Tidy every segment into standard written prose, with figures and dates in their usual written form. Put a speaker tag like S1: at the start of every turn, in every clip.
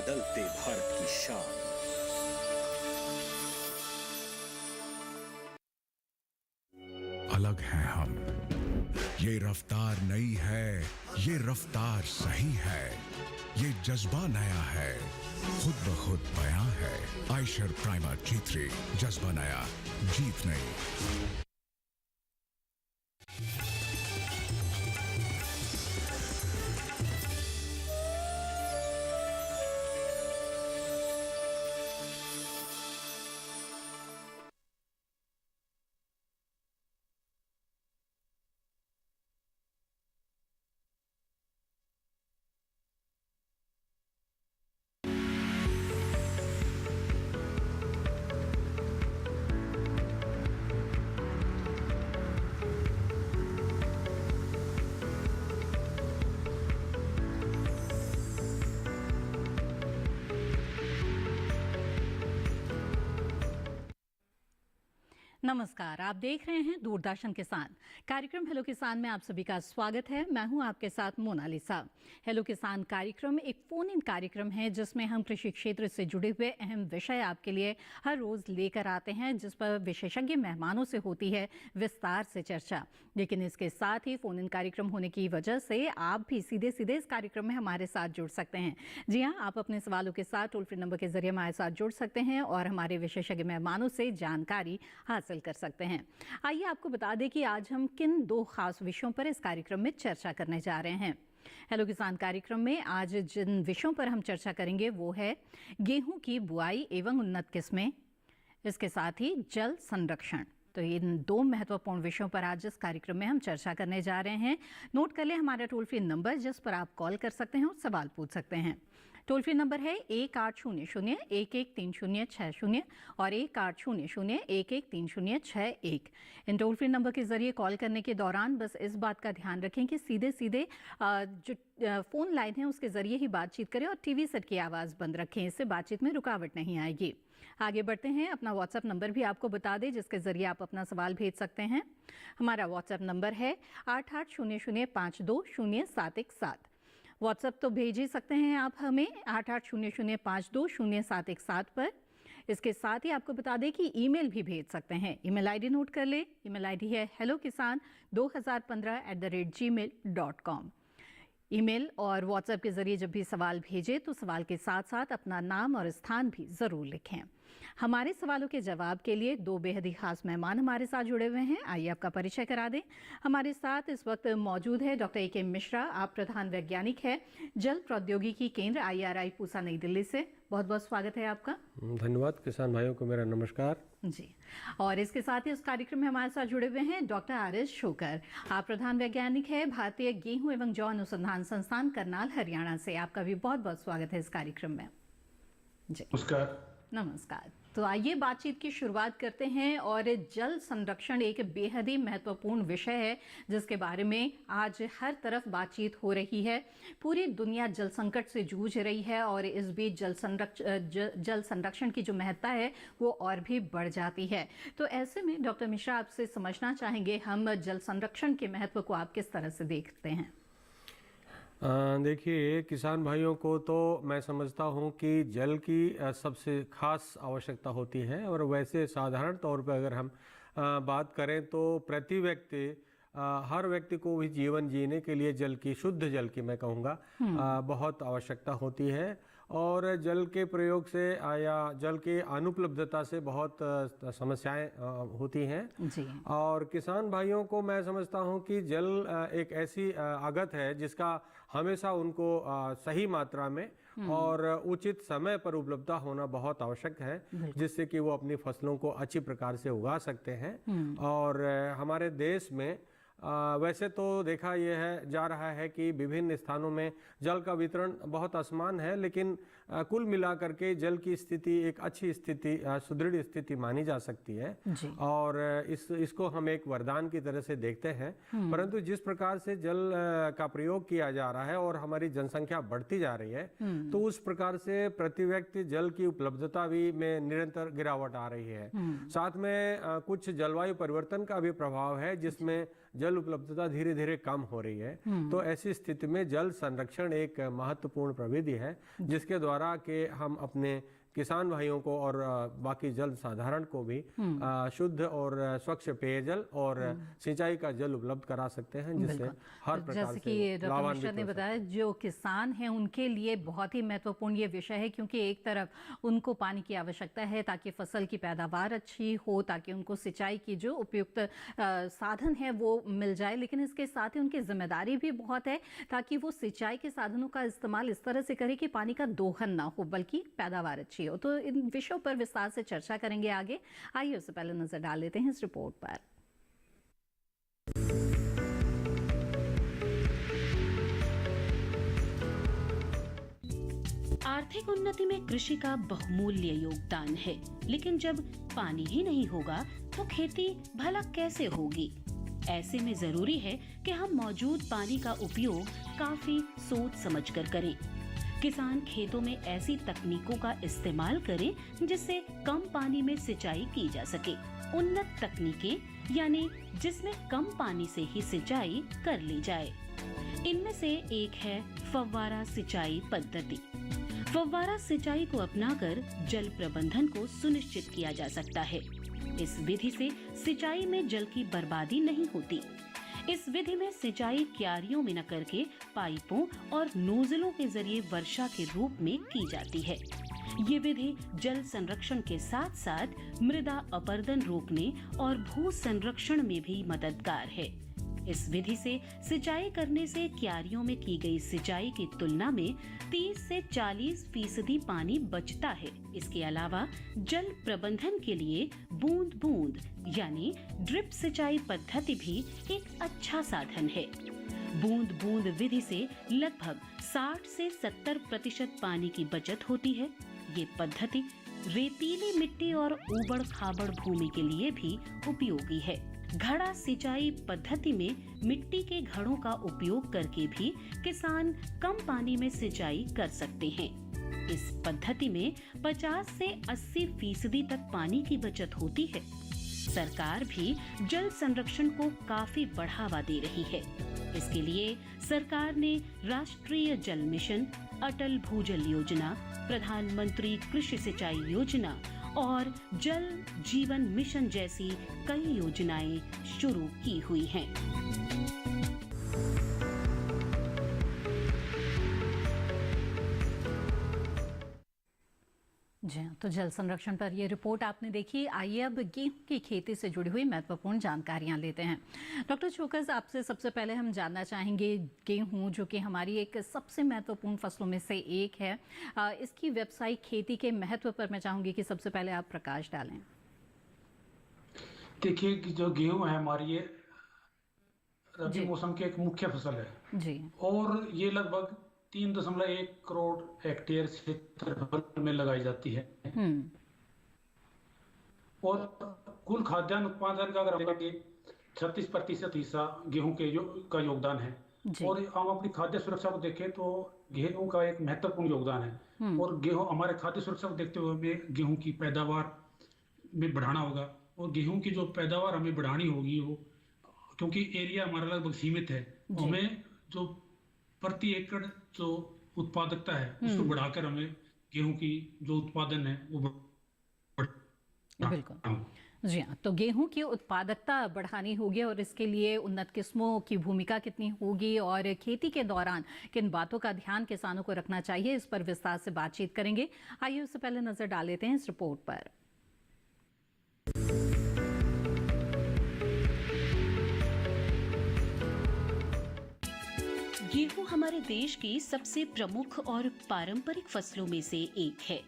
S1: बदलते भारत की शान।
S2: अलग हैं हम, ये रफ्तार नई है, ये रफ्तार सही है, ये जज्बा नया है, खुद ब खुद बयां है। आयशर प्राइमर G3, जज्बा नया, जीत नई।
S3: नमस्कार, आप देख रहे हैं दूरदर्शन किसान। कार्यक्रम हेलो किसान में आप सभी का स्वागत है। मैं हूं आपके साथ मोनालिसा। हेलो किसान कार्यक्रम एक फोन इन कार्यक्रम है जिसमें हम कृषि क्षेत्र से जुड़े हुए अहम विषय आपके लिए हर रोज लेकर आते हैं, जिस पर विशेषज्ञ मेहमानों से होती है विस्तार से चर्चा। लेकिन इसके साथ ही फोन इन कार्यक्रम होने की वजह से आप भी सीधे सीधे इस कार्यक्रम में हमारे साथ जुड़ सकते हैं। जी हाँ, आप अपने सवालों के साथ टोल फ्री नंबर के जरिए हमारे साथ जुड़ सकते हैं और हमारे विशेषज्ञ मेहमानों से जानकारी हासिल कर सकते हैं। आइए आपको बता दें कि आज हम किन दो खास विषयों पर इस कार्यक्रम में चर्चा करने जा रहे हैं। हेलो किसान कार्यक्रम में आज जिन विषयों पर हम चर्चा करेंगे वो है गेहूं की बुआई एवं उन्नत किस्में, इसके साथ ही जल संरक्षण। तो इन दो महत्वपूर्ण विषयों पर आज इस कार्यक्रम में हम चर्चा करने जा रहे हैं। नोट कर लें हमारा टोल फ्री नंबर जिस पर आप कॉल कर सकते हैं और सवाल पूछ सकते हैं। टोल फ्री नंबर है 1800-113060 और 1800-113061। इन टोल फ्री नंबर के जरिए कॉल करने के दौरान बस इस बात का ध्यान रखें कि सीधे सीधे जो फोन लाइन है उसके जरिए ही बातचीत करें और टीवी सेट की आवाज़ बंद रखें, इससे बातचीत में रुकावट नहीं आएगी। आगे बढ़ते हैं, अपना व्हाट्सएप नंबर भी आपको बता दें जिसके जरिए आप अपना सवाल भेज सकते हैं। हमारा व्हाट्सएप नंबर है 8800520717। व्हाट्सएप तो भेज ही सकते हैं आप हमें 8800520717 पर। इसके साथ ही आपको बता दें कि ईमेल भी भेज सकते हैं। ईमेल आईडी नोट कर ले। ईमेल आईडी है hellokisan2015@gmail.com। ईमेल और व्हाट्सएप के जरिए जब भी सवाल भेजें तो सवाल के साथ साथ अपना नाम और स्थान भी जरूर लिखें। हमारे सवालों के जवाब के लिए दो बेहद ही खास मेहमान हमारे साथ जुड़े हुए हैं। आइए आपका परिचय करा दें। हमारे साथ इस वक्त मौजूद है डॉक्टर ए के मिश्रा। आप प्रधान वैज्ञानिक है जल प्रौद्योगिकी केंद्र IRI पूसा नई दिल्ली से। बहुत बहुत स्वागत है आपका।
S4: धन्यवाद। किसान भाइयों को मेरा नमस्कार
S3: जी। और इसके साथ ही इस कार्यक्रम में हमारे साथ जुड़े हुए हैं डॉक्टर RS शोकर। आप प्रधान वैज्ञानिक है भारतीय गेहूं एवं जौ अनुसंधान संस्थान करनाल हरियाणा से। आपका भी बहुत बहुत स्वागत है इस कार्यक्रम में। जी नमस्कार। तो आइए बातचीत की शुरुआत करते हैं। और जल संरक्षण एक बेहद ही महत्वपूर्ण विषय है जिसके बारे में आज हर तरफ बातचीत हो रही है। पूरी दुनिया जल संकट से जूझ रही है और इस बीच जल संरक्षण की जो महत्ता है वो और भी बढ़ जाती है। तो ऐसे में डॉक्टर मिश्रा, आपसे समझना चाहेंगे हम जल संरक्षण के महत्व को आप किस तरह से देखते हैं?
S4: देखिए, किसान भाइयों को तो मैं समझता हूँ कि जल की सबसे खास आवश्यकता होती है। और वैसे साधारण तौर पर अगर हम बात करें तो प्रति व्यक्ति हर व्यक्ति को भी जीवन जीने के लिए जल की, शुद्ध जल की मैं कहूँगा, बहुत आवश्यकता होती है। और जल के प्रयोग से या जल की अनुपलब्धता से बहुत समस्याएं होती हैं
S3: जी।
S4: और किसान भाइयों को मैं समझता हूं कि जल एक ऐसी आगत है जिसका हमेशा उनको सही मात्रा में और उचित समय पर उपलब्धता होना बहुत आवश्यक है, जिससे कि वो अपनी फसलों को अच्छी प्रकार से उगा सकते हैं। और हमारे देश में वैसे तो देखा यह है जा रहा है कि विभिन्न स्थानों में जल का वितरण बहुत असमान है, लेकिन कुल मिलाकर के जल की स्थिति एक अच्छी स्थिति, सुदृढ़ स्थिति मानी जा सकती है। और इसको हम एक वरदान की तरह से देखते हैं। परंतु जिस प्रकार से जल का प्रयोग किया जा रहा है और हमारी जनसंख्या बढ़ती जा रही है, तो उस प्रकार से प्रति व्यक्ति जल की उपलब्धता भी में निरंतर गिरावट आ रही है। साथ में कुछ जलवायु परिवर्तन का भी प्रभाव है जिसमें जल उपलब्धता धीरे धीरे कम हो रही है। तो ऐसी स्थिति में जल संरक्षण एक महत्वपूर्ण प्रविधि है जिसके द्वारा द्वारा कि हम अपने किसान भाइयों को और बाकी जल साधारण को भी शुद्ध और स्वच्छ पेयजल और सिंचाई का जल उपलब्ध करा सकते हैं, जिससे हर प्रकार
S3: जैसे
S4: से
S3: कि डॉक्टर
S4: लाभान्वित
S3: मिश्रा ने
S4: हो सकते
S3: बताया, जो किसान हैं उनके लिए बहुत ही महत्वपूर्ण ये विषय है, क्योंकि एक तरफ उनको पानी की आवश्यकता है ताकि फसल की पैदावार अच्छी हो, ताकि उनको सिंचाई की जो उपयुक्त साधन है वो मिल जाए, लेकिन इसके साथ ही उनकी जिम्मेदारी भी बहुत है ताकि वो सिंचाई के साधनों का इस्तेमाल इस तरह से करें कि पानी का दोहन ना हो बल्कि पैदावार अच्छी हो। तो इन विषयों पर विस्तार से चर्चा करेंगे आगे। आइए उससे पहले नजर डाल लेते हैं इस रिपोर्ट पर।
S5: आर्थिक उन्नति में कृषि का बहुमूल्य योगदान है, लेकिन जब पानी ही नहीं होगा तो खेती भला कैसे होगी। ऐसे में जरूरी है कि हम मौजूद पानी का उपयोग काफी सोच समझकर करें। किसान खेतों में ऐसी तकनीकों का इस्तेमाल करें जिससे कम पानी में सिंचाई की जा सके। उन्नत तकनीकें यानी जिसमें कम पानी से ही सिंचाई कर ली जाए। इनमें से एक है फव्वारा सिंचाई पद्धति। फव्वारा सिंचाई को अपनाकर जल प्रबंधन को सुनिश्चित किया जा सकता है। इस विधि से सिंचाई में जल की बर्बादी नहीं होती। इस विधि में सिंचाई क्यारियों में न करके पाइपों और नोजलों के जरिए वर्षा के रूप में की जाती है। ये विधि जल संरक्षण के साथ साथ मृदा अपरदन रोकने और भू संरक्षण में भी मददगार है। इस विधि से सिंचाई करने से क्यारियों में की गई सिंचाई की तुलना में 30 से 40% पानी बचता है। इसके अलावा जल प्रबंधन के लिए बूंद बूंद यानी ड्रिप सिंचाई पद्धति भी एक अच्छा साधन है। बूंद बूंद विधि से लगभग 60 से 70% पानी की बचत होती है। ये पद्धति रेतीली मिट्टी और ऊबड़ खाबड़ भूमि के लिए भी उपयोगी है। घड़ा सिंचाई पद्धति में मिट्टी के घड़ों का उपयोग करके भी किसान कम पानी में सिंचाई कर सकते हैं। इस पद्धति में 50 से 80% तक पानी की बचत होती है। सरकार भी जल संरक्षण को काफी बढ़ावा दे रही है। इसके लिए सरकार ने राष्ट्रीय जल मिशन, अटल भूजल योजना, प्रधानमंत्री कृषि सिंचाई योजना और जल जीवन मिशन जैसी कई योजनाएं शुरू की हुई हैं।
S3: जी हाँ, तो जल संरक्षण पर ये रिपोर्ट आपने देखी। आइए अब गेहूं की खेती से जुड़ी हुई महत्वपूर्ण जानकारियां लेते हैं। डॉक्टर चोकस, आपसे सबसे पहले हम जानना चाहेंगे, गेहूं जो कि हमारी एक सबसे महत्वपूर्ण फसलों में से एक है, इसकी व्यावसायिक खेती के महत्व पर मैं चाहूंगी कि सबसे पहले आप प्रकाश डालें।
S6: देखिए कि जो गेहूं है हमारी, ये रबी मौसम की एक मुख्य फसल है
S3: जी, और
S6: ये लगभग 3.1 करोड़ हेक्टेयर क्षेत्रफल में लगाई जाती है। और कुल खाद्यान्न उत्पादन का अगर 36% हिस्सा गेहूं के का योगदान है। और हम अपनी खाद्य सुरक्षा को देखें तो गेहूं का एक महत्वपूर्ण योगदान है। और गेहूं हमारे खाद्य सुरक्षा को देखते हुए हमें गेहूं की पैदावार में बढ़ाना होगा। और गेहूं की जो पैदावार हमें बढ़ानी होगी, वो क्योंकि एरिया हमारा लगभग सीमित है, हमें जो प्रति एकड़ जो उत्पादकता है उसको बढ़ाकर हमें गेहूं की जो उत्पादन है वो
S3: बिल्कुल। जी हाँ, तो गेहूं की उत्पादकता बढ़ानी होगी और इसके लिए उन्नत किस्मों की भूमिका कितनी होगी और खेती के दौरान किन बातों का ध्यान किसानों को रखना चाहिए, इस पर विस्तार से बातचीत करेंगे। आइए उससे पहले नजर डाल लेते हैं इस रिपोर्ट पर।
S5: गेहूं हमारे देश की सबसे प्रमुख और पारंपरिक फसलों में से एक है।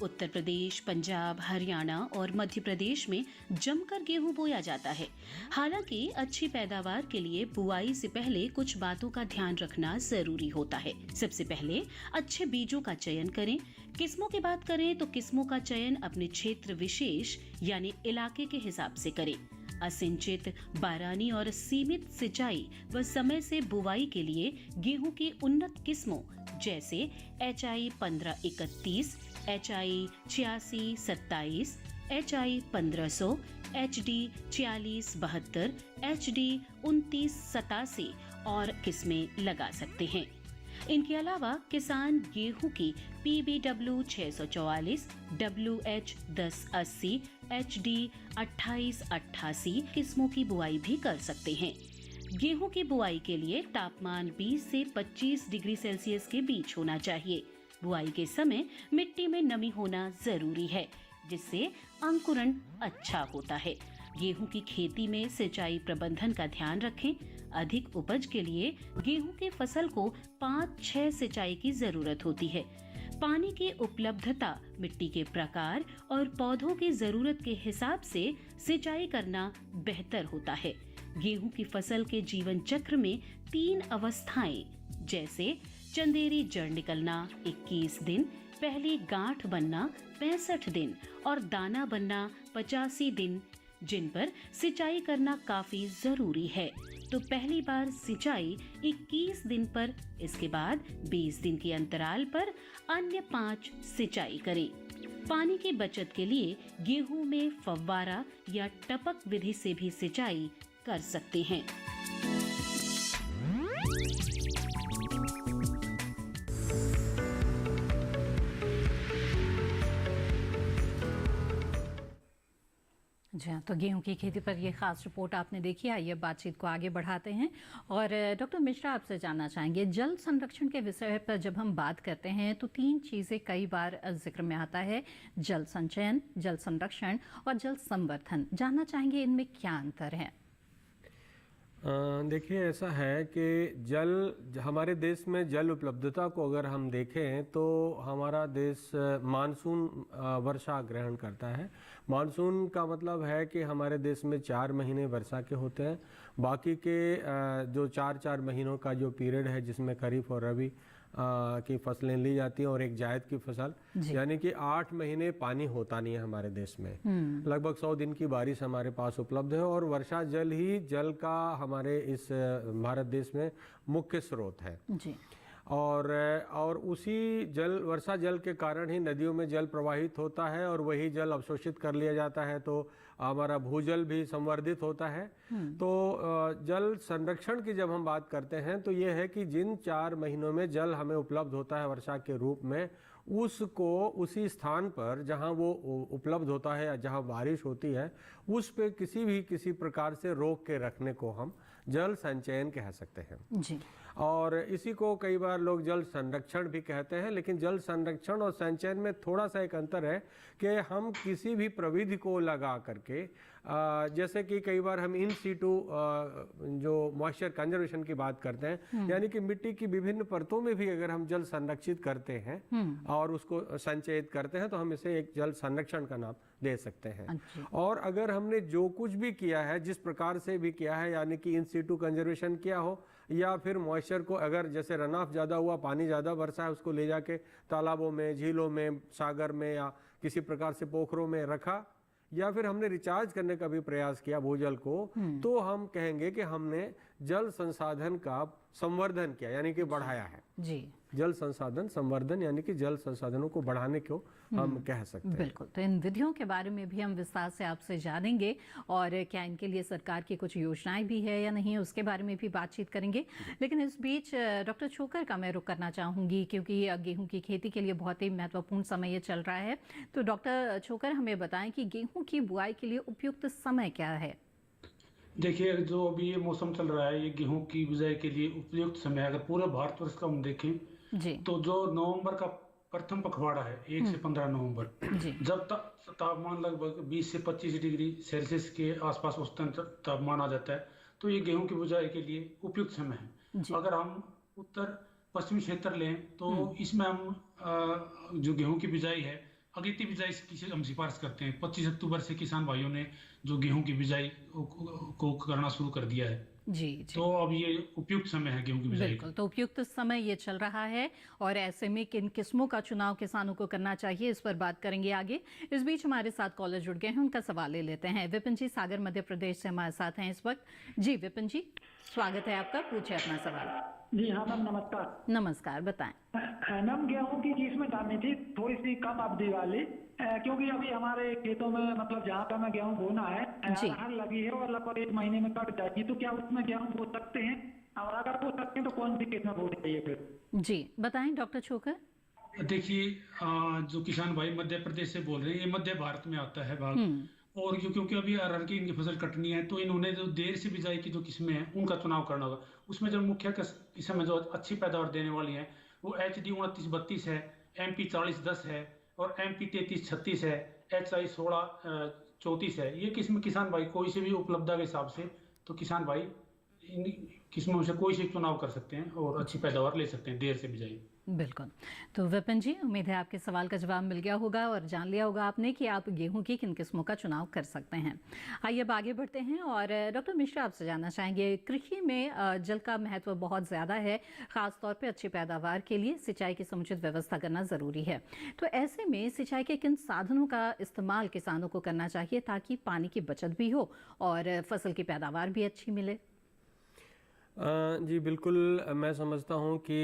S5: उत्तर प्रदेश, पंजाब, हरियाणा और मध्य प्रदेश में जमकर गेहूं बोया जाता है। हालांकि अच्छी पैदावार के लिए बुआई से पहले कुछ बातों का ध्यान रखना जरूरी होता है। सबसे पहले अच्छे बीजों का चयन करें। किस्मों की बात करें तो किस्मों का चयन अपने क्षेत्र विशेष यानी इलाके के हिसाब से करें। असिंचित, बारानी और सीमित सिंचाई व समय से बुवाई के लिए गेहूं की उन्नत किस्मों जैसे HI 1531, HI 8627, HI 1500, HD 4672, HD 2987 और किस्में लगा सकते हैं। इनके अलावा किसान गेहूं की PBW 644, WH 1080, HD 2888 किस्मों की बुआई भी कर सकते हैं। गेहूं की बुआई के लिए तापमान 20 से 25 डिग्री सेल्सियस के बीच होना चाहिए। बुआई के समय मिट्टी में नमी होना जरूरी है, जिससे अंकुरण अच्छा होता है। गेहूं की खेती में सिंचाई प्रबंधन का ध्यान रखें। अधिक उपज के लिए गेहूं की फसल को 5-6 सिंचाई की जरूरत होती है। पानी की उपलब्धता, मिट्टी के प्रकार और पौधों की जरूरत के हिसाब से सिंचाई करना बेहतर होता है। गेहूं की फसल के जीवन चक्र में 3 अवस्थाएं जैसे चंदेरी जड़ निकलना 21 दिन, पहली गांठ बनना 65 दिन और दाना बनना 85 दिन, जिन पर सिंचाई करना काफी जरूरी है। तो पहली बार सिंचाई 21 दिन पर, इसके बाद 20 दिन के अंतराल पर अन्य 5 सिंचाई करें। पानी की बचत के लिए गेहूं में फव्वारा या टपक विधि से भी सिंचाई कर सकते हैं।
S3: जी हाँ, तो गेहूं की खेती पर ये खास रिपोर्ट आपने देखी। आइए बातचीत को आगे बढ़ाते हैं और डॉक्टर मिश्रा आपसे जानना चाहेंगे, जल संरक्षण के विषय पर जब हम बात करते हैं तो 3 चीज़ें कई बार जिक्र में आता है, जल संचयन, जल संरक्षण और जल संवर्धन। जानना चाहेंगे इनमें क्या अंतर है?
S4: देखिए, ऐसा है कि हमारे देश में जल उपलब्धता को अगर हम देखें तो हमारा देश मानसून वर्षा ग्रहण करता है। मानसून का मतलब है कि हमारे देश में 4 महीने वर्षा के होते हैं। बाकी के जो 4 महीनों का जो पीरियड है जिसमें खरीफ और रबी की फसलें ली जाती हैं और एक जायद की फसल, यानी कि 8 महीने पानी होता नहीं है हमारे देश में। लगभग 100 दिन की बारिश हमारे पास उपलब्ध है और वर्षा जल ही जल का हमारे इस भारत देश में मुख्य स्रोत है
S3: जी।
S4: और उसी वर्षा जल के कारण ही नदियों में जल प्रवाहित होता है और वही जल अवशोषित कर लिया जाता है, तो हमारा भूजल भी संवर्धित होता है। तो जल संरक्षण की जब हम बात करते हैं तो ये है कि जिन 4 महीनों में जल हमें उपलब्ध होता है वर्षा के रूप में, उसको उसी स्थान पर जहाँ वो उपलब्ध होता है या जहाँ बारिश होती है उस पे किसी प्रकार से रोक के रखने को हम जल संचयन कह सकते हैं
S3: जी।
S4: और इसी को कई बार लोग जल संरक्षण भी कहते हैं। लेकिन जल संरक्षण और संचयन में थोड़ा सा एक अंतर है कि हम किसी भी प्रविधि को लगा करके, जैसे कि कई बार हम इन सीटू जो मॉइस्चर कंजर्वेशन की बात करते हैं, यानी कि मिट्टी की विभिन्न परतों में भी अगर हम जल संरक्षित करते हैं और उसको संचयित करते हैं तो हम इसे एक जल संरक्षण का नाम दे सकते हैं। और अगर हमने जो कुछ भी किया है, जिस प्रकार से भी किया है, यानी कि इन सीटू कंजर्वेशन किया हो या फिर मॉइस्चर को, अगर जैसे रन ऑफ ज़्यादा हुआ, पानी ज़्यादा बरसा है, उसको ले जाके तालाबों में, झीलों में, सागर में या किसी प्रकार से पोखरों में रखा, या फिर हमने रिचार्ज करने का भी प्रयास किया भूजल को, तो हम कहेंगे कि हमने जल संसाधन का संवर्धन किया, यानी कि बढ़ाया है जी। जल संसाधन संवर्धन यानी कि जल संसाधनों को बढ़ाने को हम कह सकते हैं।
S3: बिल्कुल, तो इन विधियों के बारे में भी हम विस्तार से आपसे जानेंगे और क्या इनके लिए सरकार की कुछ योजनाएं भी है या नहीं, उसके बारे में भी बातचीत करेंगे। लेकिन इस बीच डॉक्टर छोकर का मैं रुख करना चाहूँगी, क्योंकि गेहूं की खेती के लिए बहुत ही महत्वपूर्ण समय ये चल रहा है। तो डॉक्टर छोकर हमें बताएं कि गेहूँ की बुआई के लिए उपयुक्त समय क्या है?
S6: देखिए, जो अभी ये मौसम चल रहा है, ये गेहूं की बुआई के लिए उपयुक्त समय, अगर पूरे भारतवर्ष का हम देखें
S3: जी,
S6: तो जो नवंबर का प्रथम पखवाड़ा है 1 से 15 नवंबर, जब तापमान लगभग 20 से 25 डिग्री सेल्सियस के आसपास औसतन तापमान आ जाता है, तो ये गेहूं की बुआई के लिए उपयुक्त समय है। अगर हम उत्तर पश्चिमी क्षेत्र लें तो इसमें हम जो गेहूं की बिजाई है, अगेती बिजाई की हम सिफारिश करते हैं। 25 अक्टूबर से किसान भाइयों ने जो गेहूं की बिजाई को करना शुरू कर दिया है जी। तो अब ये उपयुक्त समय है गेहूं की बिजाई।
S3: बिल्कुल, तो उपयुक्त समय ये चल रहा है और ऐसे में किन किस्मों का चुनाव किसानों को करना चाहिए, इस पर बात करेंगे आगे। इस बीच हमारे साथ कॉलर जुड़ गए हैं, उनका सवाल ले लेते हैं। विपिन जी सागर मध्य प्रदेश से हमारे साथ हैं इस वक्त। जी विपिन जी, स्वागत है आपका, पूछे अपना सवाल।
S7: जी हाँ मैम, नमस्कार।
S3: नमस्कार, बताएं।
S7: मैम, गेहूं की चीज में डालनी थी थोड़ी सी कम अवधि वाली, क्योंकि अभी हमारे खेतों में मतलब जहाँ पर हमें गेहूं बोना है, अरहर लगी है और लगभग 1 महीने में कट जाएगी, तो क्या उसमें गेहूं बो सकते हैं? और अगर पूछ सकते हैं तो कौन सी किस्म बोनी चाहिए फिर?
S3: जी बताएं डॉक्टर छोकर।
S6: देखिए, जो किसान भाई मध्य प्रदेश से बोल रहे हैं, ये मध्य भारत में आता है भाग। और क्योंकि अभी अरहर की इनकी फसल कटनी है, तो इन्होंने जो देर से बिजाई की जो किस्में हैं उनका चुनाव करना होगा। उसमें जो मुख्य किस्म है जो अच्छी पैदावार देने वाली है वो HD 2932 है, MP 4010 है और MP 3336 है, HI 1634 है। ये किस्म किसान भाई कोई से भी उपलब्धता के हिसाब से, तो किसान भाई इन किस्मों से कोई से चुनाव कर सकते हैं और अच्छी पैदावार ले सकते हैं देर से बिजाई।
S3: बिल्कुल। तो विपिन जी, उम्मीद है आपके सवाल का जवाब मिल गया होगा और जान लिया होगा आपने कि आप गेहूं की किन किस्मों का चुनाव कर सकते हैं। आइए अब आगे बढ़ते हैं और डॉक्टर मिश्रा आपसे जानना चाहेंगे, कृषि में जल का महत्व बहुत ज़्यादा है, ख़ास तौर पे अच्छी पैदावार के लिए सिंचाई की समुचित व्यवस्था करना ज़रूरी है। तो ऐसे में सिंचाई के किन साधनों का इस्तेमाल किसानों को करना चाहिए ताकि पानी की बचत भी हो और फसल की पैदावार भी अच्छी मिले?
S4: जी बिल्कुल, मैं समझता हूँ कि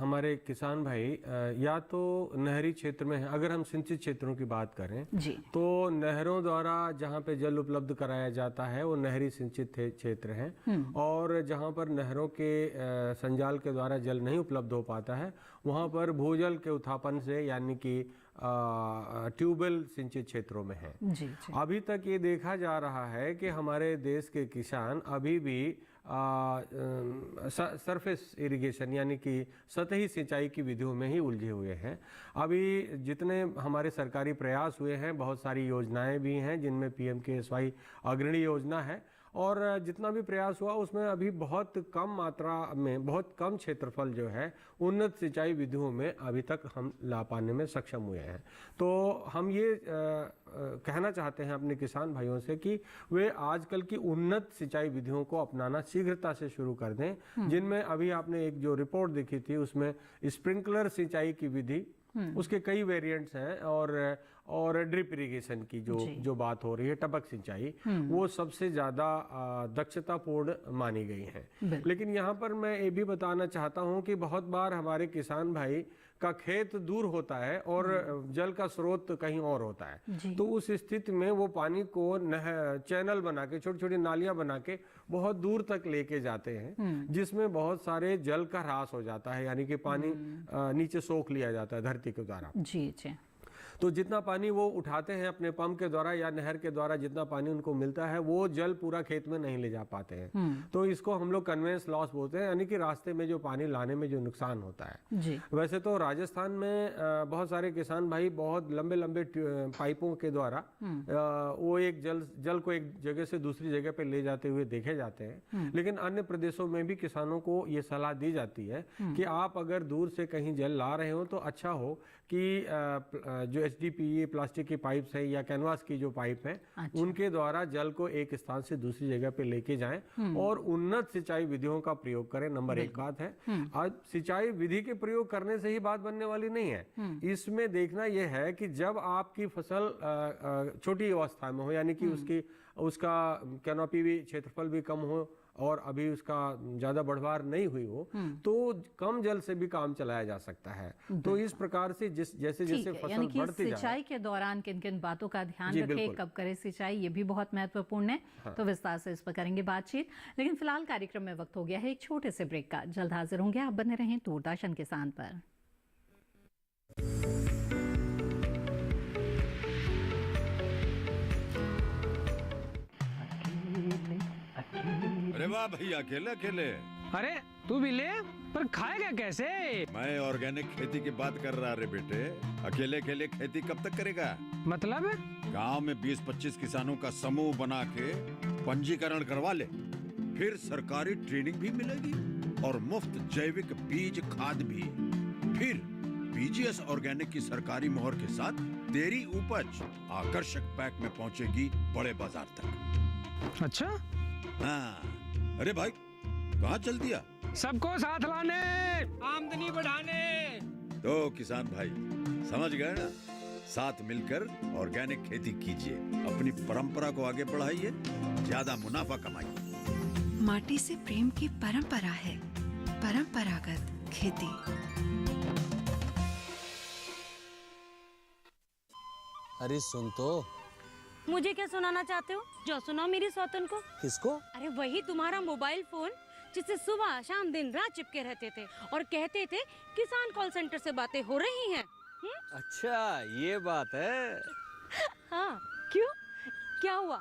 S4: हमारे किसान भाई या तो नहरी क्षेत्र में हैं। अगर हम सिंचित क्षेत्रों की बात करें
S3: जी,
S4: तो नहरों द्वारा जहाँ पे जल उपलब्ध कराया जाता है वो नहरी सिंचित क्षेत्र हैं। और जहाँ पर नहरों के संजाल के द्वारा जल नहीं उपलब्ध हो पाता है वहाँ पर भूजल के उत्थापन से यानी कि ट्यूबवेल सिंचित क्षेत्रों में है।
S3: जी, जी।
S4: अभी तक ये देखा जा रहा है कि हमारे देश के किसान अभी भी सरफेस इरिगेशन यानी कि सतही सिंचाई की विधियों में ही उलझे हुए हैं। अभी जितने हमारे सरकारी प्रयास हुए हैं, बहुत सारी योजनाएं भी हैं जिनमें PMKSY अग्रणी योजना है, और जितना भी प्रयास हुआ उसमें अभी बहुत कम मात्रा में, बहुत कम क्षेत्रफल जो है उन्नत सिंचाई विधियों में अभी तक हम ला पाने में सक्षम हुए हैं। तो हम ये कहना चाहते हैं अपने किसान भाइयों से कि वे आजकल की उन्नत सिंचाई विधियों को अपनाना शीघ्रता से शुरू कर दें, जिनमें अभी आपने एक जो रिपोर्ट देखी थी उसमें स्प्रिंकलर सिंचाई की विधि, उसके कई वेरिएंट्स हैं, और ड्रिप इरिगेशन की जो बात हो रही है, टपक सिंचाई, वो सबसे ज़्यादा दक्षतापूर्ण मानी गई है। लेकिन यहाँ पर मैं ये भी बताना चाहता हूँ कि बहुत बार हमारे किसान भाई का खेत दूर होता है और जल का स्रोत कहीं और होता है, तो उस स्थिति में वो पानी को चैनल बना के, छोटी छोटी नालियां बना के बहुत दूर तक लेके जाते हैं, जिसमें बहुत सारे जल का ह्रास हो जाता है, यानी कि पानी नीचे सोख लिया जाता है धरती के द्वारा।
S3: जी जी।
S4: तो जितना पानी वो उठाते हैं अपने पंप के द्वारा या नहर के द्वारा, जितना पानी उनको मिलता है वो जल पूरा खेत में नहीं ले जा पाते हैं। तो इसको हम लोग कन्वेंस लॉस बोलते हैं, यानी कि रास्ते में जो पानी लाने में जो नुकसान होता है।
S3: जी।
S4: वैसे तो राजस्थान में बहुत सारे किसान भाई बहुत लंबे लंबे पाइपों के द्वारा वो एक जल को एक जगह से दूसरी जगह पे ले जाते हुए देखे जाते हैं। लेकिन अन्य प्रदेशों में भी किसानों को ये सलाह दी जाती है कि आप अगर दूर से कहीं जल ला रहे हो तो अच्छा हो कि जो HDPE प्लास्टिक की पाइप्स है या कैनवास की जो पाइप है, उनके द्वारा जल को एक स्थान से दूसरी जगह पे लेके जाएं और उन्नत सिंचाई विधियों का प्रयोग करें। नंबर एक बात है। आज सिंचाई विधि के प्रयोग करने से ही बात बनने वाली नहीं है। इसमें देखना यह है कि जब आपकी फसल छोटी अवस्था में हो, यानी कि उसका कैनोपी भी, क्षेत्रफल भी कम हो और अभी उसका ज्यादा बढ़वार नहीं हुई हो, तो कम जल से भी काम चलाया जा सकता है। तो इस प्रकार से जैसे जैसे फसल बढ़ती जाए,
S3: सिंचाई के दौरान किन किन बातों का ध्यान रखें, कब करें सिंचाई, ये भी बहुत महत्वपूर्ण है। हाँ। तो विस्तार से इस पर करेंगे बातचीत, लेकिन फिलहाल कार्यक्रम में वक्त हो गया है एक छोटे से ब्रेक का। जल्द हाजिर होंगे, आप बने रहें दूरदर्शन किसान पर।
S8: अरे वाह भैया, अकेले अकेले।
S9: अरे तू भी ले, पर खाएगा कैसे?
S8: मैं ऑर्गेनिक खेती की बात कर रहा रे बेटे। अकेले अकेले खेती कब तक करेगा?
S9: मतलब
S8: गांव में 20-25 किसानों का समूह बना के पंजीकरण करवा ले, फिर सरकारी ट्रेनिंग भी मिलेगी और मुफ्त जैविक बीज खाद भी। फिर BGS ऑर्गेनिक की सरकारी मोहर के साथ तेरी उपज आकर्षक पैक में पहुंचेगी बड़े बाजार तक।
S9: अच्छा?
S8: हाँ। अरे भाई, कहाँ चल दिया?
S9: सबको साथ लाने, आमदनी बढ़ाने।
S8: तो किसान भाई समझ गए ना? साथ मिलकर ऑर्गेनिक खेती कीजिए, अपनी परंपरा को आगे बढ़ाइए, ज्यादा मुनाफा कमाइए।
S10: माटी से प्रेम की परंपरा है परंपरागत खेती।
S11: अरे सुन तो।
S12: मुझे क्या सुनाना चाहते हो? जो सुनाओ मेरी सौतन को।
S11: किसको?
S12: अरे वही तुम्हारा मोबाइल फोन जिससे सुबह शाम दिन रात चिपके रहते थे और कहते थे किसान कॉल सेंटर से बातें हो रही हैं।
S11: अच्छा ये बात है।
S12: हाँ, क्यों, क्या हुआ?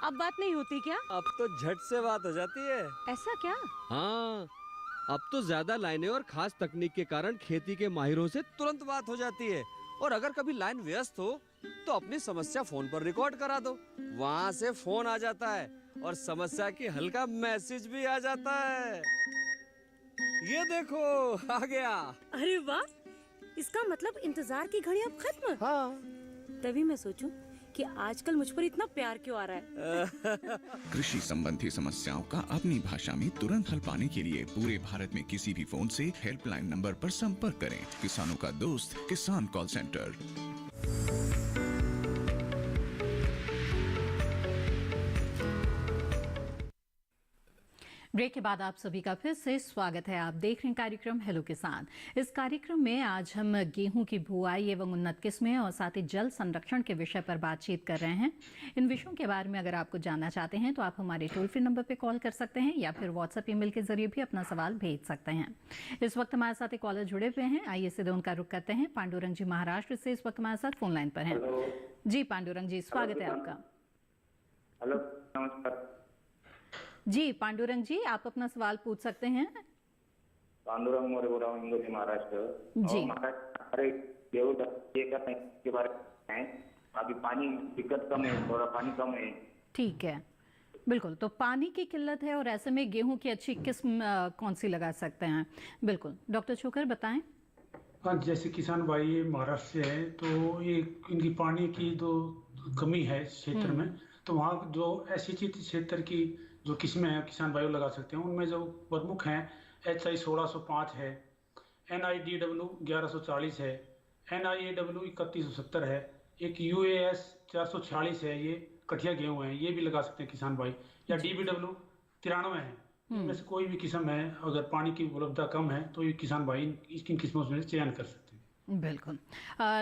S12: अब बात नहीं होती क्या?
S11: अब तो झट से बात हो जाती है।
S12: ऐसा क्या?
S11: हाँ, अब तो ज्यादा लाइनें और खास तकनीक के कारण खेती के माहिरों से तुरंत बात हो जाती है। और अगर कभी लाइन व्यस्त हो तो अपनी समस्या फोन पर रिकॉर्ड करा दो, वहाँ से फोन आ जाता है और समस्या की हल का मैसेज भी आ जाता है। ये देखो आ गया।
S12: अरे वाह, इसका मतलब इंतजार की घड़ी अब खत्म।
S11: हाँ।
S12: तभी मैं सोचूं कि आजकल मुझ पर इतना प्यार क्यों आ रहा है।
S2: कृषि संबंधी समस्याओं का अपनी भाषा में तुरंत हल पाने के लिए पूरे भारत में किसी भी फोन से हेल्पलाइन नंबर पर संपर्क करें। किसानों का दोस्त किसान कॉल सेंटर।
S3: ब्रेक के बाद आप सभी का फिर से स्वागत है। आप देख रहे हैं कार्यक्रम हेलो किसान। इस कार्यक्रम में आज हम गेहूं की बुआई एवं उन्नत किस्में और साथ ही जल संरक्षण के विषय पर बातचीत कर रहे हैं। इन विषयों के बारे में अगर आपको जानना चाहते हैं तो आप हमारे टोल फ्री नंबर पर कॉल कर सकते हैं या फिर व्हाट्सएप ईमेल के जरिए भी अपना सवाल भेज सकते हैं। इस वक्त हमारे साथ एक कॉलर जुड़े हुए हैं, आइए सीधे उनका रुख करते हैं। पांडुरंग जी महाराष्ट्र से इस वक्त हमारे साथ फोन लाइन पर हैं। जी पांडुरंग जी, स्वागत है आपका।
S13: हेलो, नमस्कार
S3: जी पांडुरंग जी, आप अपना सवाल पूछ सकते हैं।
S13: पांडुरंग मोरे बोल रहा हूँ, हिंगोली महाराष्ट्र।
S3: जी
S13: हमारे गेहूं के बारे में अभी पानी दिक्कत कम है, थोड़ा पानी कम है।
S3: ठीक है, बिल्कुल। तो पानी की किल्लत है और ऐसे में गेहूं की अच्छी किस्म कौन सी लगा सकते हैं? बिल्कुल, डॉक्टर छोकर बताएं।
S6: हाँ, जैसे किसान भाई महाराष्ट्र से है तो ये इनकी पानी की जो कमी है क्षेत्र में, तो वहाँ जो ऐसी क्षेत्र की जो किस्में हैं किसान भाई लगा सकते हैं। उनमें जो प्रमुख हैं HI 1605 है, NIDW 1140 है, NIAW 3170 है, एक UAS 446 है, ये कठिया गेहूं है, ये भी लगा सकते हैं किसान भाई। या DBW 93 है। इनमें से कोई भी किस्म है, अगर पानी की उपलब्धता कम है तो ये किसान भाई इसकी किस्मों में चयन कर सकते हैं।
S3: बिल्कुल।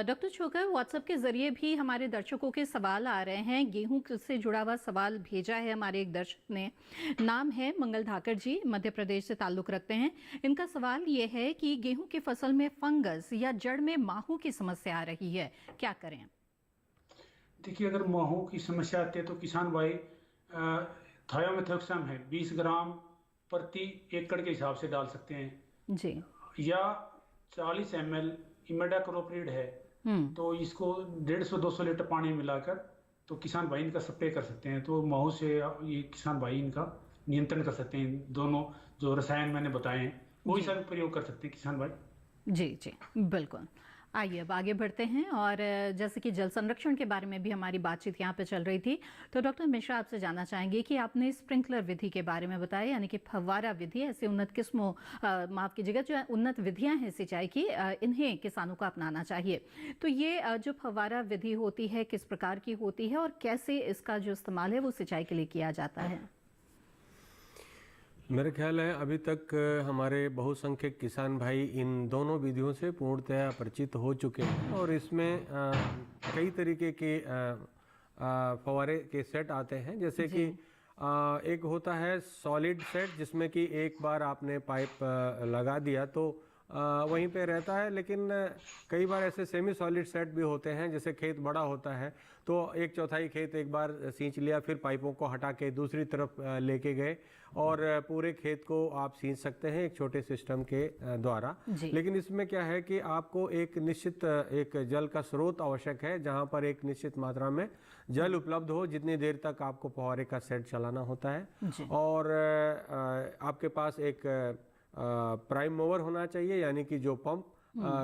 S3: डॉक्टर छोकर, व्हाट्सएप के जरिए भी हमारे दर्शकों के सवाल आ रहे हैं। गेहूं से जुड़ा हुआ सवाल भेजा है हमारे एक दर्शक ने, नाम है मंगल धाकर जी, मध्य प्रदेश से ताल्लुक रखते हैं। इनका सवाल ये है कि गेहूं की फसल में फंगस या जड़ में माहू की समस्या आ रही है, क्या करें?
S6: देखिए, अगर माहू की समस्या आती है तो किसान भाई थायोमेथोक्सम है 20 ग्राम प्रति एकड़ के हिसाब से डाल सकते हैं
S3: जी, या
S6: 40 ml इमेडाक्लोप्रिड है तो इसको 150-200 लीटर पानी मिलाकर तो किसान भाई इनका स्प्रे कर सकते हैं। तो माहू से ये किसान भाई इनका नियंत्रण कर सकते हैं। दोनों जो रसायन मैंने बताए हैं कोई सा भी प्रयोग कर सकते हैं किसान भाई।
S3: जी जी बिल्कुल। आइए अब आगे बढ़ते हैं और जैसे कि जल संरक्षण के बारे में भी हमारी बातचीत यहाँ पे चल रही थी, तो डॉक्टर मिश्रा आपसे जानना चाहेंगे कि आपने स्प्रिंकलर विधि के बारे में बताया, यानी कि फव्वारा विधि, ऐसे उन्नत किस्मों माफ कीजिएगा जो उन्नत विधियां हैं सिंचाई की, इन्हें किसानों को अपनाना चाहिए। तो ये जो फव्वारा विधि होती है किस प्रकार की होती है और कैसे इसका जो इस्तेमाल है वो सिंचाई के लिए किया जाता है?
S4: मेरा ख्याल है अभी तक हमारे बहुसंख्यक किसान भाई इन दोनों विधियों से पूर्णतया परिचित हो चुके हैं और इसमें कई तरीके के फव्वारे के सेट आते हैं। जैसे कि एक होता है सॉलिड सेट, जिसमें कि एक बार आपने पाइप लगा दिया तो वहीं पे रहता है, लेकिन कई बार ऐसे सेमी सॉलिड सेट भी होते हैं। जैसे खेत बड़ा होता है तो 1/4 खेत एक बार सींच लिया, फिर पाइपों को हटा के दूसरी तरफ लेके गए और पूरे खेत को आप सींच सकते हैं एक छोटे सिस्टम के द्वारा। लेकिन इसमें क्या है कि आपको एक निश्चित एक जल का स्रोत आवश्यक है, जहां पर एक निश्चित मात्रा में जल उपलब्ध हो, जितनी देर तक आपको फव्वारे का सेट चलाना होता है। और आपके पास एक प्राइम मूवर होना चाहिए, यानी कि जो पंप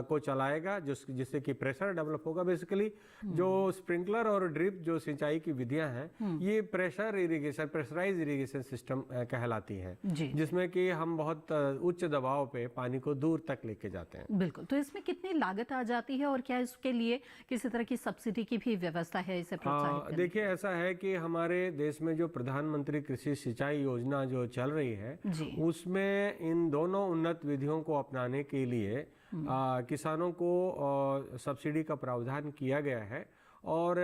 S4: को चलाएगा, जिससे कि प्रेशर डेवलप होगा। बेसिकली जो स्प्रिंकलर और ड्रिप जो सिंचाई की विधियां हैं ये pressure irrigation, pressurise irrigation system कहलाती हैं, जिसमें कि हम बहुत उच्च दबाव पे पानी को दूर तक लेके जाते हैं।
S3: बिल्कुल। तो इसमें कितनी लागत आ जाती है और क्या इसके लिए किसी तरह की सब्सिडी की भी व्यवस्था है इसे प्रोत्साहित करने?
S4: देखिए, ऐसा है कि हमारे देश में जो प्रधानमंत्री कृषि सिंचाई योजना जो चल रही है उसमें इन दोनों उन्नत विधियों को अपनाने के लिए किसानों को सब्सिडी का प्रावधान किया गया है। और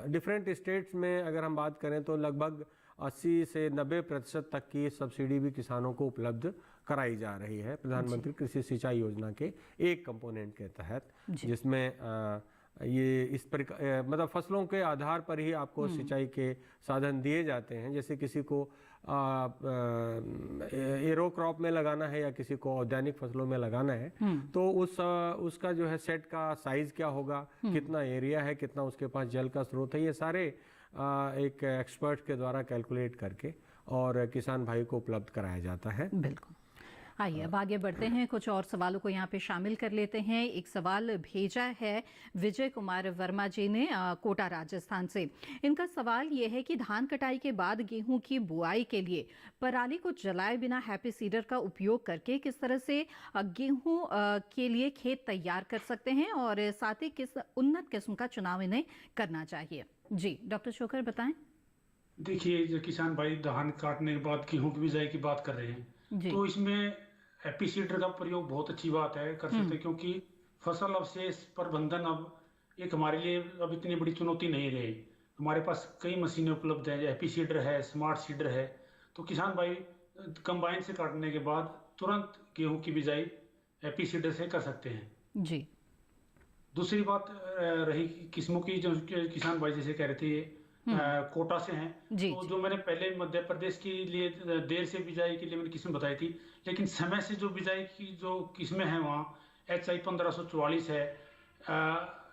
S4: डिफरेंट स्टेट्स में अगर हम बात करें तो लगभग 80 से 90% तक की सब्सिडी भी किसानों को उपलब्ध कराई जा रही है प्रधानमंत्री कृषि सिंचाई योजना के एक कंपोनेंट के तहत, जिसमें ये इस प्रकार मतलब फसलों के आधार पर ही आपको सिंचाई के साधन दिए जाते हैं। जैसे किसी को एरो क्रॉप में लगाना है या किसी को औद्यानिक फसलों में लगाना है, तो उसका जो है सेट का साइज क्या होगा, कितना एरिया है, कितना उसके पास जल का स्रोत है, ये सारे एक एक्सपर्ट के द्वारा कैलकुलेट करके और किसान भाई को उपलब्ध कराया जाता है।
S3: बिल्कुल। आइए अब आगे बढ़ते हैं, कुछ और सवालों को यहाँ पे शामिल कर लेते हैं। एक सवाल भेजा है विजय कुमार वर्मा जी ने कोटा राजस्थान से। इनका सवाल ये है कि धान कटाई के बाद गेहूं की बुआई के लिए पराली को जलाए बिना हैप्पी सीडर का उपयोग करके किस तरह से गेहूं के लिए खेत तैयार कर सकते हैं और साथ ही किस उन्नत किस्म का चुनाव इन्हें करना चाहिए। जी डॉक्टर शोकर बताएं।
S6: देखिए, जो किसान भाई धान काटने के बाद गेहूं की बिजाई की बात कर रहे हैं, तो इसमें हैप्पी सीडर का प्रयोग बहुत अच्छी बात है, कर सकते हैं, क्योंकि फसल अवशेष प्रबंधन अब एक हमारे लिए अब इतनी बड़ी चुनौती नहीं रही। हमारे पास कई मशीनें उपलब्ध हैं, हैप्पी सीडर है, स्मार्ट सीडर है, तो किसान भाई कंबाइन से काटने के बाद तुरंत गेहूं की बिजाई हैप्पी सीडर से कर सकते हैं।
S3: जी।
S6: दूसरी बात रही किस्मों की, जो किसान भाई जैसे कह रहे थे कोटा से हैं, तो जो मैंने पहले मध्य प्रदेश के लिए देर से बिजाई के लिए मैंने किस्म बताई थी, लेकिन समय से जो बिजाई की जो किस्में हैं वहाँ HI 1544 है,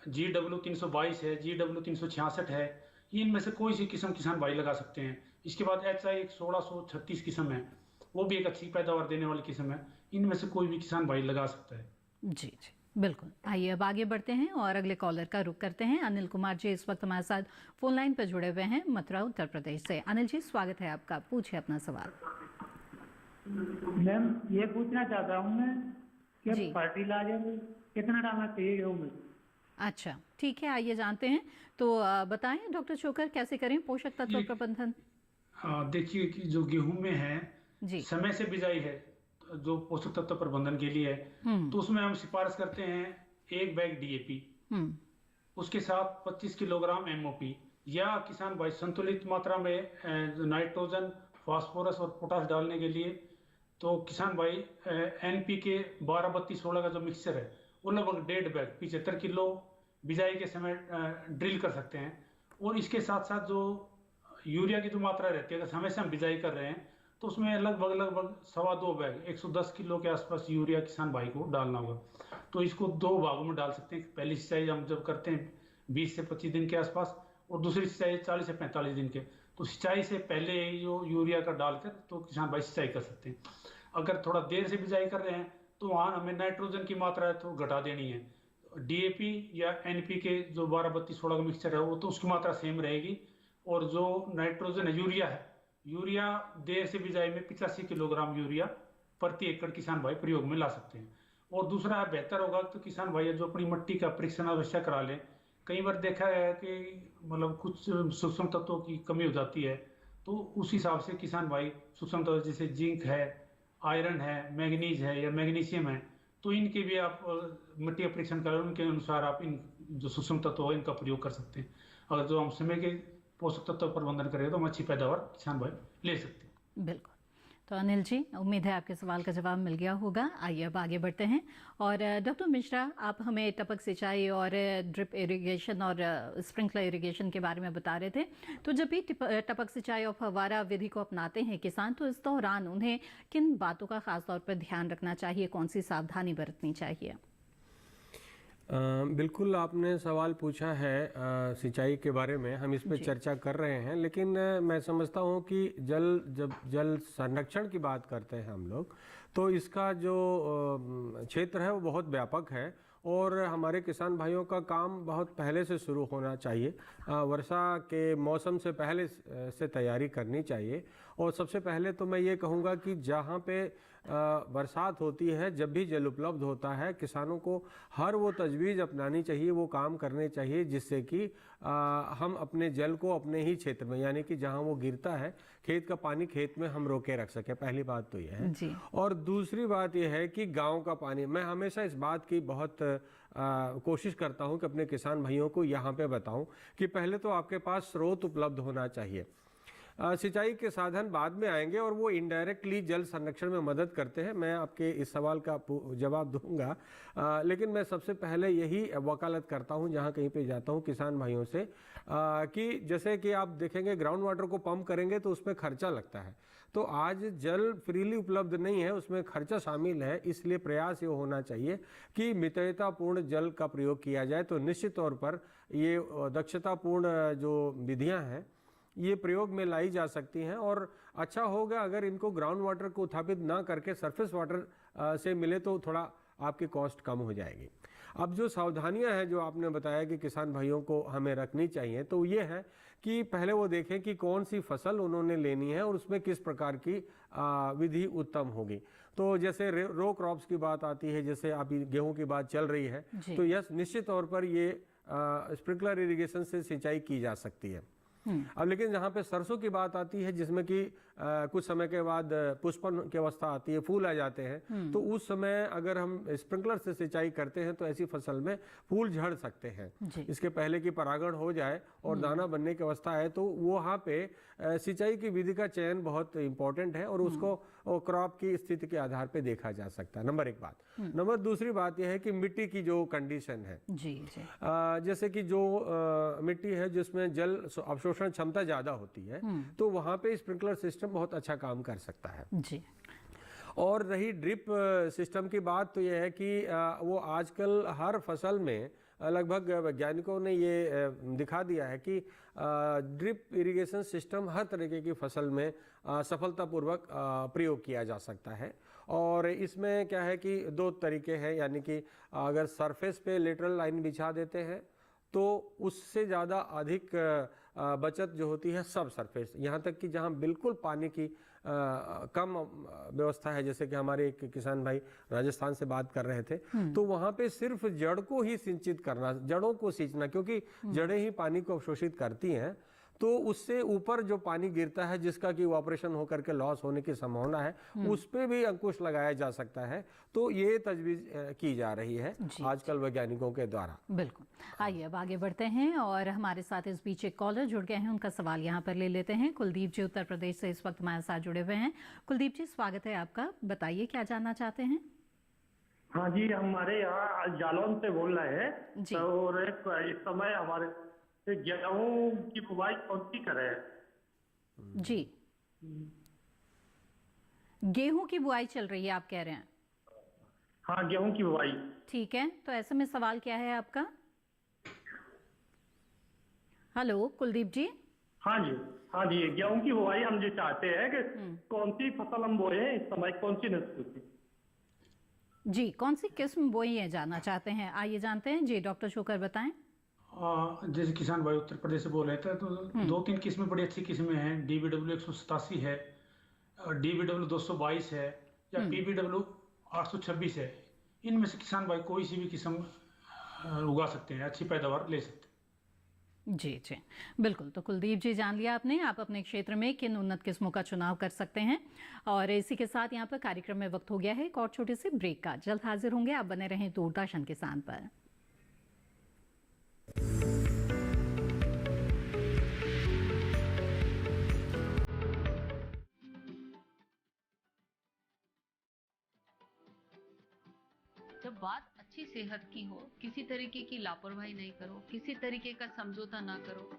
S6: GW 322 है, GW 366 है, इनमें से कोई सी किस्म किसान भाई लगा सकते हैं। इसके बाद HI 1636 किस्म है, वो भी एक अच्छी पैदावार देने वाली किस्म है, इनमें से कोई भी किसान भाई लगा सकता है।
S3: जी जी बिल्कुल। आइए अब आगे बढ़ते हैं और अगले कॉलर का रुख करते हैं। अनिल कुमार जी इस वक्त हमारे साथ फोन लाइन पर जुड़े हुए हैं मथुरा उत्तर प्रदेश से। अनिल जी स्वागत है आपका, पूछिए अपना सवाल।
S7: मैम ये पूछना चाहता हूँ मैं कि फर्टिलाइजर कितना डालना चाहिए गेहूं में?
S3: अच्छा ठीक है, आइए जानते हैं। तो बताएं डॉक्टर शोकर कैसे करें पोषक तत्व प्रबंधन।
S6: देखिए कि जो गेहूं में है जी समय से बिजाई है जो पोषक तत्व प्रबंधन के लिए है, तो उसमें हम सिफारिश करते हैं 1 बैग DAP, उसके साथ 25 किलोग्राम MOP, या किसान भाई संतुलित मात्रा में नाइट्रोजन, फास्फोरस और पोटाश डालने के लिए तो किसान भाई NPK 12-32-16 का जो मिक्सचर है वो लगभग 1.5 बैग 75 किलो बिजाई के समय ड्रिल कर सकते हैं। और इसके साथ साथ जो यूरिया की जो मात्रा रहती है, अगर समय से हम बिजाई कर रहे हैं तो उसमें लगभग 2.25 बैग 110 किलो के आसपास यूरिया किसान भाई को डालना होगा। तो इसको 2 भागों में डाल सकते हैं। पहली सिंचाई हम जब करते हैं 20 से 25 दिन के आसपास, और दूसरी सिंचाई 40 से 45 दिन के। तो सिंचाई से पहले जो यूरिया का डालकर तो किसान भाई सिंचाई कर सकते हैं। अगर थोड़ा देर से बिजाई कर रहे हैं तो वहाँ हमें नाइट्रोजन की मात्रा है तो घटा देनी है। DAP या NPK जो 12-32-16 का मिक्सचर है वो तो उसकी मात्रा सेम रहेगी, और जो नाइट्रोजन है यूरिया देर से बिजाई में 85 किलोग्राम यूरिया प्रति एकड़ किसान भाई प्रयोग में ला सकते हैं। और दूसरा है बेहतर होगा तो किसान भाई जो अपनी मिट्टी का परीक्षण अवश्य करा लें। कई बार देखा है कि मतलब कुछ सूक्ष्म तत्वों की कमी हो जाती है, तो उस हिसाब से किसान भाई सूक्ष्म तत्व जैसे जिंक है, आयरन है, मैग्नीज है या मैग्नीशियम है, तो इनके भी आप मिट्टी का परीक्षण करें, उनके अनुसार आप इन जो सूक्ष्म तत्व है इनका प्रयोग कर सकते हैं। अगर जो हम समय के पोषक तत्व प्रबंधन करें तो हम अच्छी पैदावार किसान भाई ले सकते हैं।
S3: बिल्कुल। तो अनिल जी उम्मीद है आपके सवाल का जवाब मिल गया होगा। आइए अब आगे बढ़ते हैं और डॉक्टर मिश्रा आप हमें टपक सिंचाई और ड्रिप इरिगेशन और स्प्रिंकलर इरिगेशन के बारे में बता रहे थे। तो जब भी टपक सिंचाई और फव्वारा विधि को अपनाते हैं किसान, तो इस दौरान उन्हें किन बातों का खास तौर पर ध्यान रखना चाहिए, कौन सी सावधानी बरतनी चाहिए?
S4: बिल्कुल आपने सवाल पूछा है सिंचाई के बारे में, हम इस पे चर्चा कर रहे हैं, लेकिन मैं समझता हूँ कि जब जल संरक्षण की बात करते हैं हम लोग, तो इसका जो क्षेत्र है वो बहुत व्यापक है और हमारे किसान भाइयों का काम बहुत पहले से शुरू होना चाहिए। वर्षा के मौसम से पहले से तैयारी करनी चाहिए। और सबसे पहले तो मैं ये कहूँगा कि जहाँ पे बरसात होती है, जब भी जल उपलब्ध होता है, किसानों को हर वो तजवीज़ अपनानी चाहिए, वो काम करने चाहिए जिससे कि हम अपने जल को अपने ही क्षेत्र में, यानी कि जहाँ वो गिरता है, खेत का पानी खेत में हम रोके रख सकें। पहली बात तो यह है जी। और दूसरी बात यह है कि गांव का पानी, मैं हमेशा इस बात की बहुत कोशिश करता हूं कि अपने किसान भाइयों को यहाँ पे बताऊं कि पहले तो आपके पास स्रोत उपलब्ध होना चाहिए। सिंचाई के साधन बाद में आएंगे और वो इनडायरेक्टली जल संरक्षण में मदद करते हैं। मैं आपके इस सवाल का जवाब दूंगा, लेकिन मैं सबसे पहले यही वकालत करता हूं जहां कहीं पे जाता हूं किसान भाइयों से, कि जैसे कि आप देखेंगे ग्राउंड वाटर को पंप करेंगे तो उसमें खर्चा लगता है। तो आज जल फ्रीली उपलब्ध नहीं है, उसमें खर्चा शामिल है। इसलिए प्रयास ये होना चाहिए कि मितव्ययतापूर्ण जल का प्रयोग किया जाए। तो निश्चित तौर पर ये दक्षतापूर्ण जो विधियां हैं ये प्रयोग में लाई जा सकती हैं, और अच्छा होगा अगर इनको ग्राउंड वाटर को उत्थापित ना करके सरफेस वाटर से मिले तो थोड़ा आपकी कॉस्ट कम हो जाएगी। अब जो सावधानियां हैं जो आपने बताया कि किसान भाइयों को हमें रखनी चाहिए, तो ये है कि पहले वो देखें कि कौन सी फसल उन्होंने लेनी है और उसमें किस प्रकार की विधि उत्तम होगी। तो जैसे रो क्रॉप्स की बात आती है, जैसे अभी गेहूं की बात चल रही है, तो यस निश्चित तौर पर ये स्प्रिंकलर इरिगेशन से सिंचाई की जा सकती है। अब लेकिन जहाँ पे सरसों की बात आती है, जिसमें कि कुछ समय के बाद पुष्पन की अवस्था आती है, फूल आ जाते हैं, तो उस समय अगर हम स्प्रिंकलर से सिंचाई करते हैं तो ऐसी फसल में फूल झड़ सकते हैं। इसके पहले कि परागण हो जाए और दाना बनने की अवस्था है, तो वहाँ पे सिंचाई की विधि का चयन बहुत इंपॉर्टेंट है और उसको क्रॉप की स्थिति के आधार पे देखा जा सकता है। नंबर एक बात। नंबर दूसरी बात यह है कि मिट्टी की जो कंडीशन है, जैसे कि जो मिट्टी है जिसमें जल अवशोषण क्षमता ज्यादा होती है, तो वहां पे स्प्रिंकलर सिस्टम बहुत अच्छा काम कर सकता है जी। और रही ड्रिप सिस्टम की बात, तो यह है कि वो आजकल हर फसल में लगभग वैज्ञानिकों ने ये दिखा दिया है कि ड्रिप इरिगेशन सिस्टम हर तरीके की फसल में सफलतापूर्वक प्रयोग किया जा सकता है। और इसमें क्या है कि दो तरीके हैं, यानी कि अगर सरफेस पे लेटरल लाइन बिछा देते हैं तो उससे ज़्यादा अधिक बचत जो होती है सब सरफेस, यहाँ तक कि जहाँ बिल्कुल पानी की कम व्यवस्था है, जैसे कि हमारे एक किसान भाई राजस्थान से बात कर रहे थे, तो वहाँ पे सिर्फ जड़ को ही सिंचित करना, जड़ों को सींचना, क्योंकि जड़ें ही पानी को अवशोषित करती हैं। तो उससे ऊपर जो पानी गिरता है जिसका कि इवापोरेशन होकर के लॉस होने की संभावना है, उस पे भी अंकुश लगाया जा सकता है। तो ये तजवीज की जा रही है आजकल वैज्ञानिकों के द्वारा।
S3: बिल्कुल। आइए अब आगे बढ़ते हैं और हमारे साथ इस बीच एक कॉलर जुड़ गए हैं, उनका सवाल यहाँ पर ले लेते हैं। कुलदीप जी उत्तर प्रदेश से इस वक्त हमारे साथ जुड़े हुए हैं। कुलदीप जी स्वागत है आपका, बताइए क्या जानना चाहते हैं।
S14: हाँ जी, हमारे यहाँ जालौन से बोल रहे हैं जी। और इस समय हमारे गेहूं की बुवाई कौन सी करें
S3: जी? गेहूं की बुआई चल रही है आप कह रहे हैं?
S14: हाँ, गेहूं की बुवाई। ठीक
S3: है, तो ऐसे में सवाल क्या है आपका? हेलो कुलदीप जी।
S14: हाँ जी, हाँ जी, गेहूं की बुवाई हम जो चाहते हैं कि कौन सी फसल हम बोए इस समय, कौन सी नस्ल
S3: जी, कौन सी किस्म बोई है जानना चाहते हैं। आइए जानते हैं जी, डॉक्टर शोकर बताएं।
S6: जैसे किसान भाई उत्तर प्रदेश से बोल रहे थे, तो दो तीन किस्में बड़ी अच्छी किस्में हैं। DBW 187 है, DBW 222 है, या PBW 826 है। इनमें से किसान भाई कोई सी भी किस्म उगा सकते हैं, अच्छी पैदावार ले सकते हैं।
S3: जी जी बिल्कुल। तो कुलदीप जी जान लिया आपने, आप अपने क्षेत्र में किन उन्नत किस्मों का चुनाव कर सकते हैं। और इसी के साथ यहाँ पर कार्यक्रम में वक्त हो गया है एक और छोटे से ब्रेक का। जल्द हाजिर होंगे, आप बने रहें दूरदर्शन किसान पर।
S15: जब बात अच्छी सेहत की हो, किसी तरीके की लापरवाही नहीं करो, किसी तरीके का समझौता ना करो।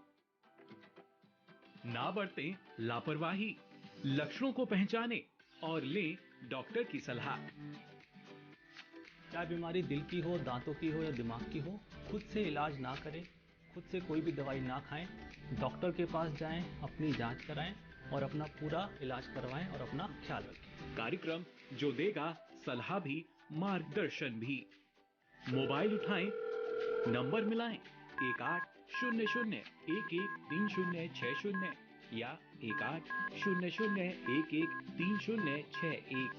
S16: ना बरतें लापरवाही, लक्षणों को पहचानें और लें डॉक्टर की सलाह।
S17: चाहे बीमारी दिल की हो, दांतों की हो या दिमाग की हो, खुद से इलाज ना करें, खुद से कोई भी दवाई ना खाएं, डॉक्टर के पास जाएं, अपनी जांच कराएं और अपना पूरा इलाज करवाएं और अपना ख्याल रखें।
S16: कार्यक्रम जो देगा सलाह भी, मार्गदर्शन भी। मोबाइल उठाएं, नंबर मिलाएं 1800113060 या 1800113061।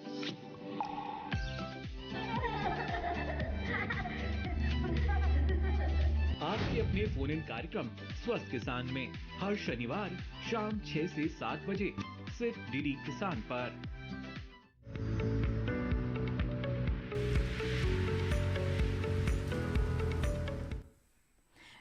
S16: आपके अपने फोन इन कार्यक्रम स्वस्थ किसान में हर शनिवार शाम 6 से 7 बजे सिर्फ डीडी किसान पर।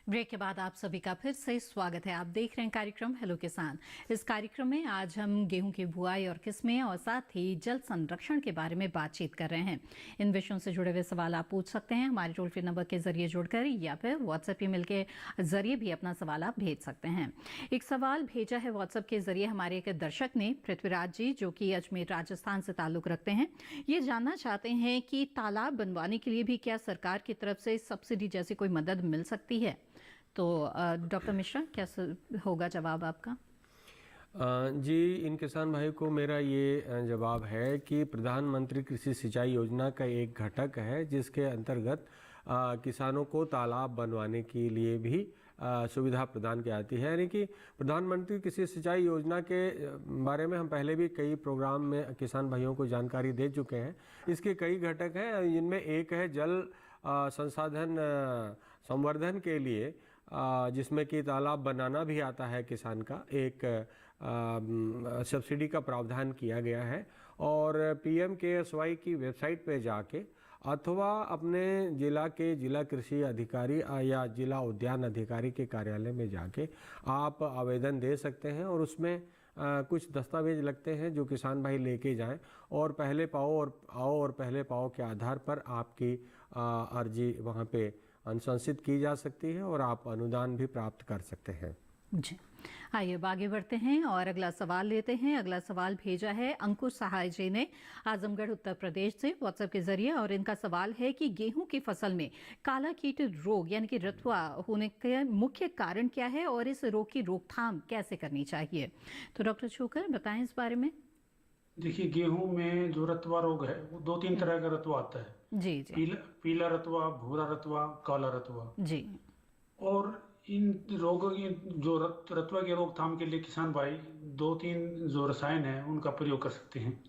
S3: ब्रेक के बाद आप सभी का फिर से स्वागत है। आप देख रहे हैं कार्यक्रम हेलो किसान। इस कार्यक्रम में आज हम गेहूं की बुआई और किस्में और साथ ही जल संरक्षण के बारे में बातचीत कर रहे हैं। इन विषयों से जुड़े हुए सवाल आप पूछ सकते हैं हमारे टोल फ्री नंबर के जरिए जुड़कर, या फिर व्हाट्सएप ईमेल के जरिए भी अपना सवाल आप भेज सकते हैं। एक सवाल भेजा है व्हाट्सएप के जरिए हमारे एक दर्शक ने, पृथ्वीराज जी, जो कि अजमेर राजस्थान से ताल्लुक रखते हैं। ये जानना चाहते हैं कि तालाब बनवाने के लिए भी क्या सरकार की तरफ से सब्सिडी जैसी कोई मदद मिल सकती है? तो डॉक्टर मिश्रा, क्या होगा जवाब आपका?
S4: जी, इन किसान भाई को मेरा ये जवाब है कि प्रधानमंत्री कृषि सिंचाई योजना का एक घटक है जिसके अंतर्गत किसानों को तालाब बनवाने के लिए भी सुविधा प्रदान की जाती है। यानी कि प्रधानमंत्री कृषि सिंचाई योजना के बारे में हम पहले भी कई प्रोग्राम में किसान भाइयों को जानकारी दे चुके हैं। इसके कई घटक हैं, जिनमें एक है जल संसाधन संवर्धन के लिए, जिसमें कि तालाब बनाना भी आता है किसान का, एक सब्सिडी का प्रावधान किया गया है। और PMKSY की वेबसाइट पे जाके अथवा अपने जिला के जिला कृषि अधिकारी या जिला उद्यान अधिकारी के कार्यालय में जाके आप आवेदन दे सकते हैं। और उसमें कुछ दस्तावेज लगते हैं जो किसान भाई लेके जाएं, और पहले पाओ और आओ और पहले पाओ के आधार पर आपकी अर्जी वहाँ पे अनुशंसित की जा सकती है और आप अनुदान भी प्राप्त कर सकते हैं।
S3: जी, आइए अब आगे बढ़ते हैं और अगला सवाल लेते हैं। अगला सवाल भेजा है अंकुश सहाय जी ने आजमगढ़ उत्तर प्रदेश से व्हाट्सएप के जरिए, और इनका सवाल है कि गेहूं की फसल में काला कीट रोग यानी कि रतुआ होने के मुख्य कारण क्या है और इस रोग की रोकथाम कैसे करनी चाहिए? तो डॉक्टर छोकर बताएं इस बारे में।
S6: देखिए, गेहूं में जो रतुआ रोग है वो 2-3 तरह का रतुआ आता है।
S3: जी जी।
S6: पीला रतुआ, भूरा रतुआ, काला रतुआ जी। और इन रोगों की जो रतुआ की रोकथाम के लिए किसान भाई 2-3 जो रसायन है उनका प्रयोग कर सकते हैं।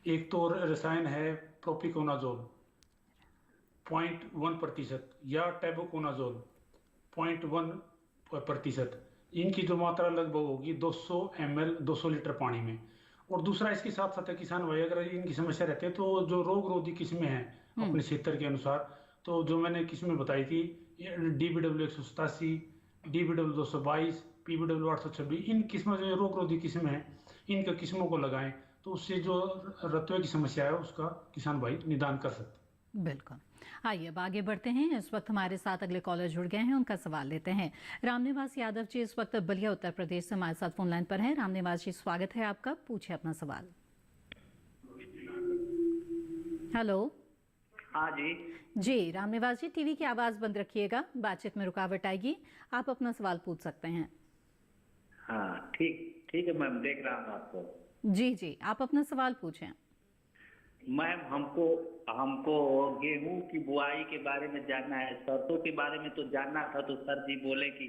S6: एक तो रसायन है प्रोपिकोनाजोल 0.1% या टेबुकोनाजोल 0.1%। इनकी जो मात्रा लगभग होगी 200 ml 200 लीटर पानी में। और दूसरा इसके साथ साथ किसान भाई अगर इनकी समस्या रहती है तो जो रोग रोधी किस्में हैं अपने क्षेत्र के अनुसार, तो जो मैंने किस्में बताई थी DBW 187, DBW 222, PBW 826, इन किस्मों जो रोग रोधी किस्में हैं इनके किस्मों को लगाएं तो उससे जो रतुए की समस्या है उसका किसान भाई निदान कर सकते हैं।
S3: बिल्कुल। आइए अब आगे बढ़ते हैं। इस वक्त हमारे साथ अगले कॉलर जुड़ गए हैं, उनका सवाल लेते हैं। रामनिवास यादव जी इस वक्त बलिया उत्तर प्रदेश से हमारे साथ फोन लाइन पर हैं। रामनिवास जी, स्वागत है आपका, पूछिए अपना सवाल। हेलो।
S18: हाँ
S3: जी, रामनिवास जी, टीवी की आवाज बंद रखिएगा, बातचीत में रुकावट आएगी। आप अपना सवाल पूछ सकते हैं।
S18: हाँ, ठीक है मैम, देख रहा हूँ आपको।
S3: जी, आप अपना सवाल पूछें।
S18: मैम, हमको गेहूं की बुआई के बारे में जानना है। सरसों के बारे में तो जानना था, तो सर जी बोले कि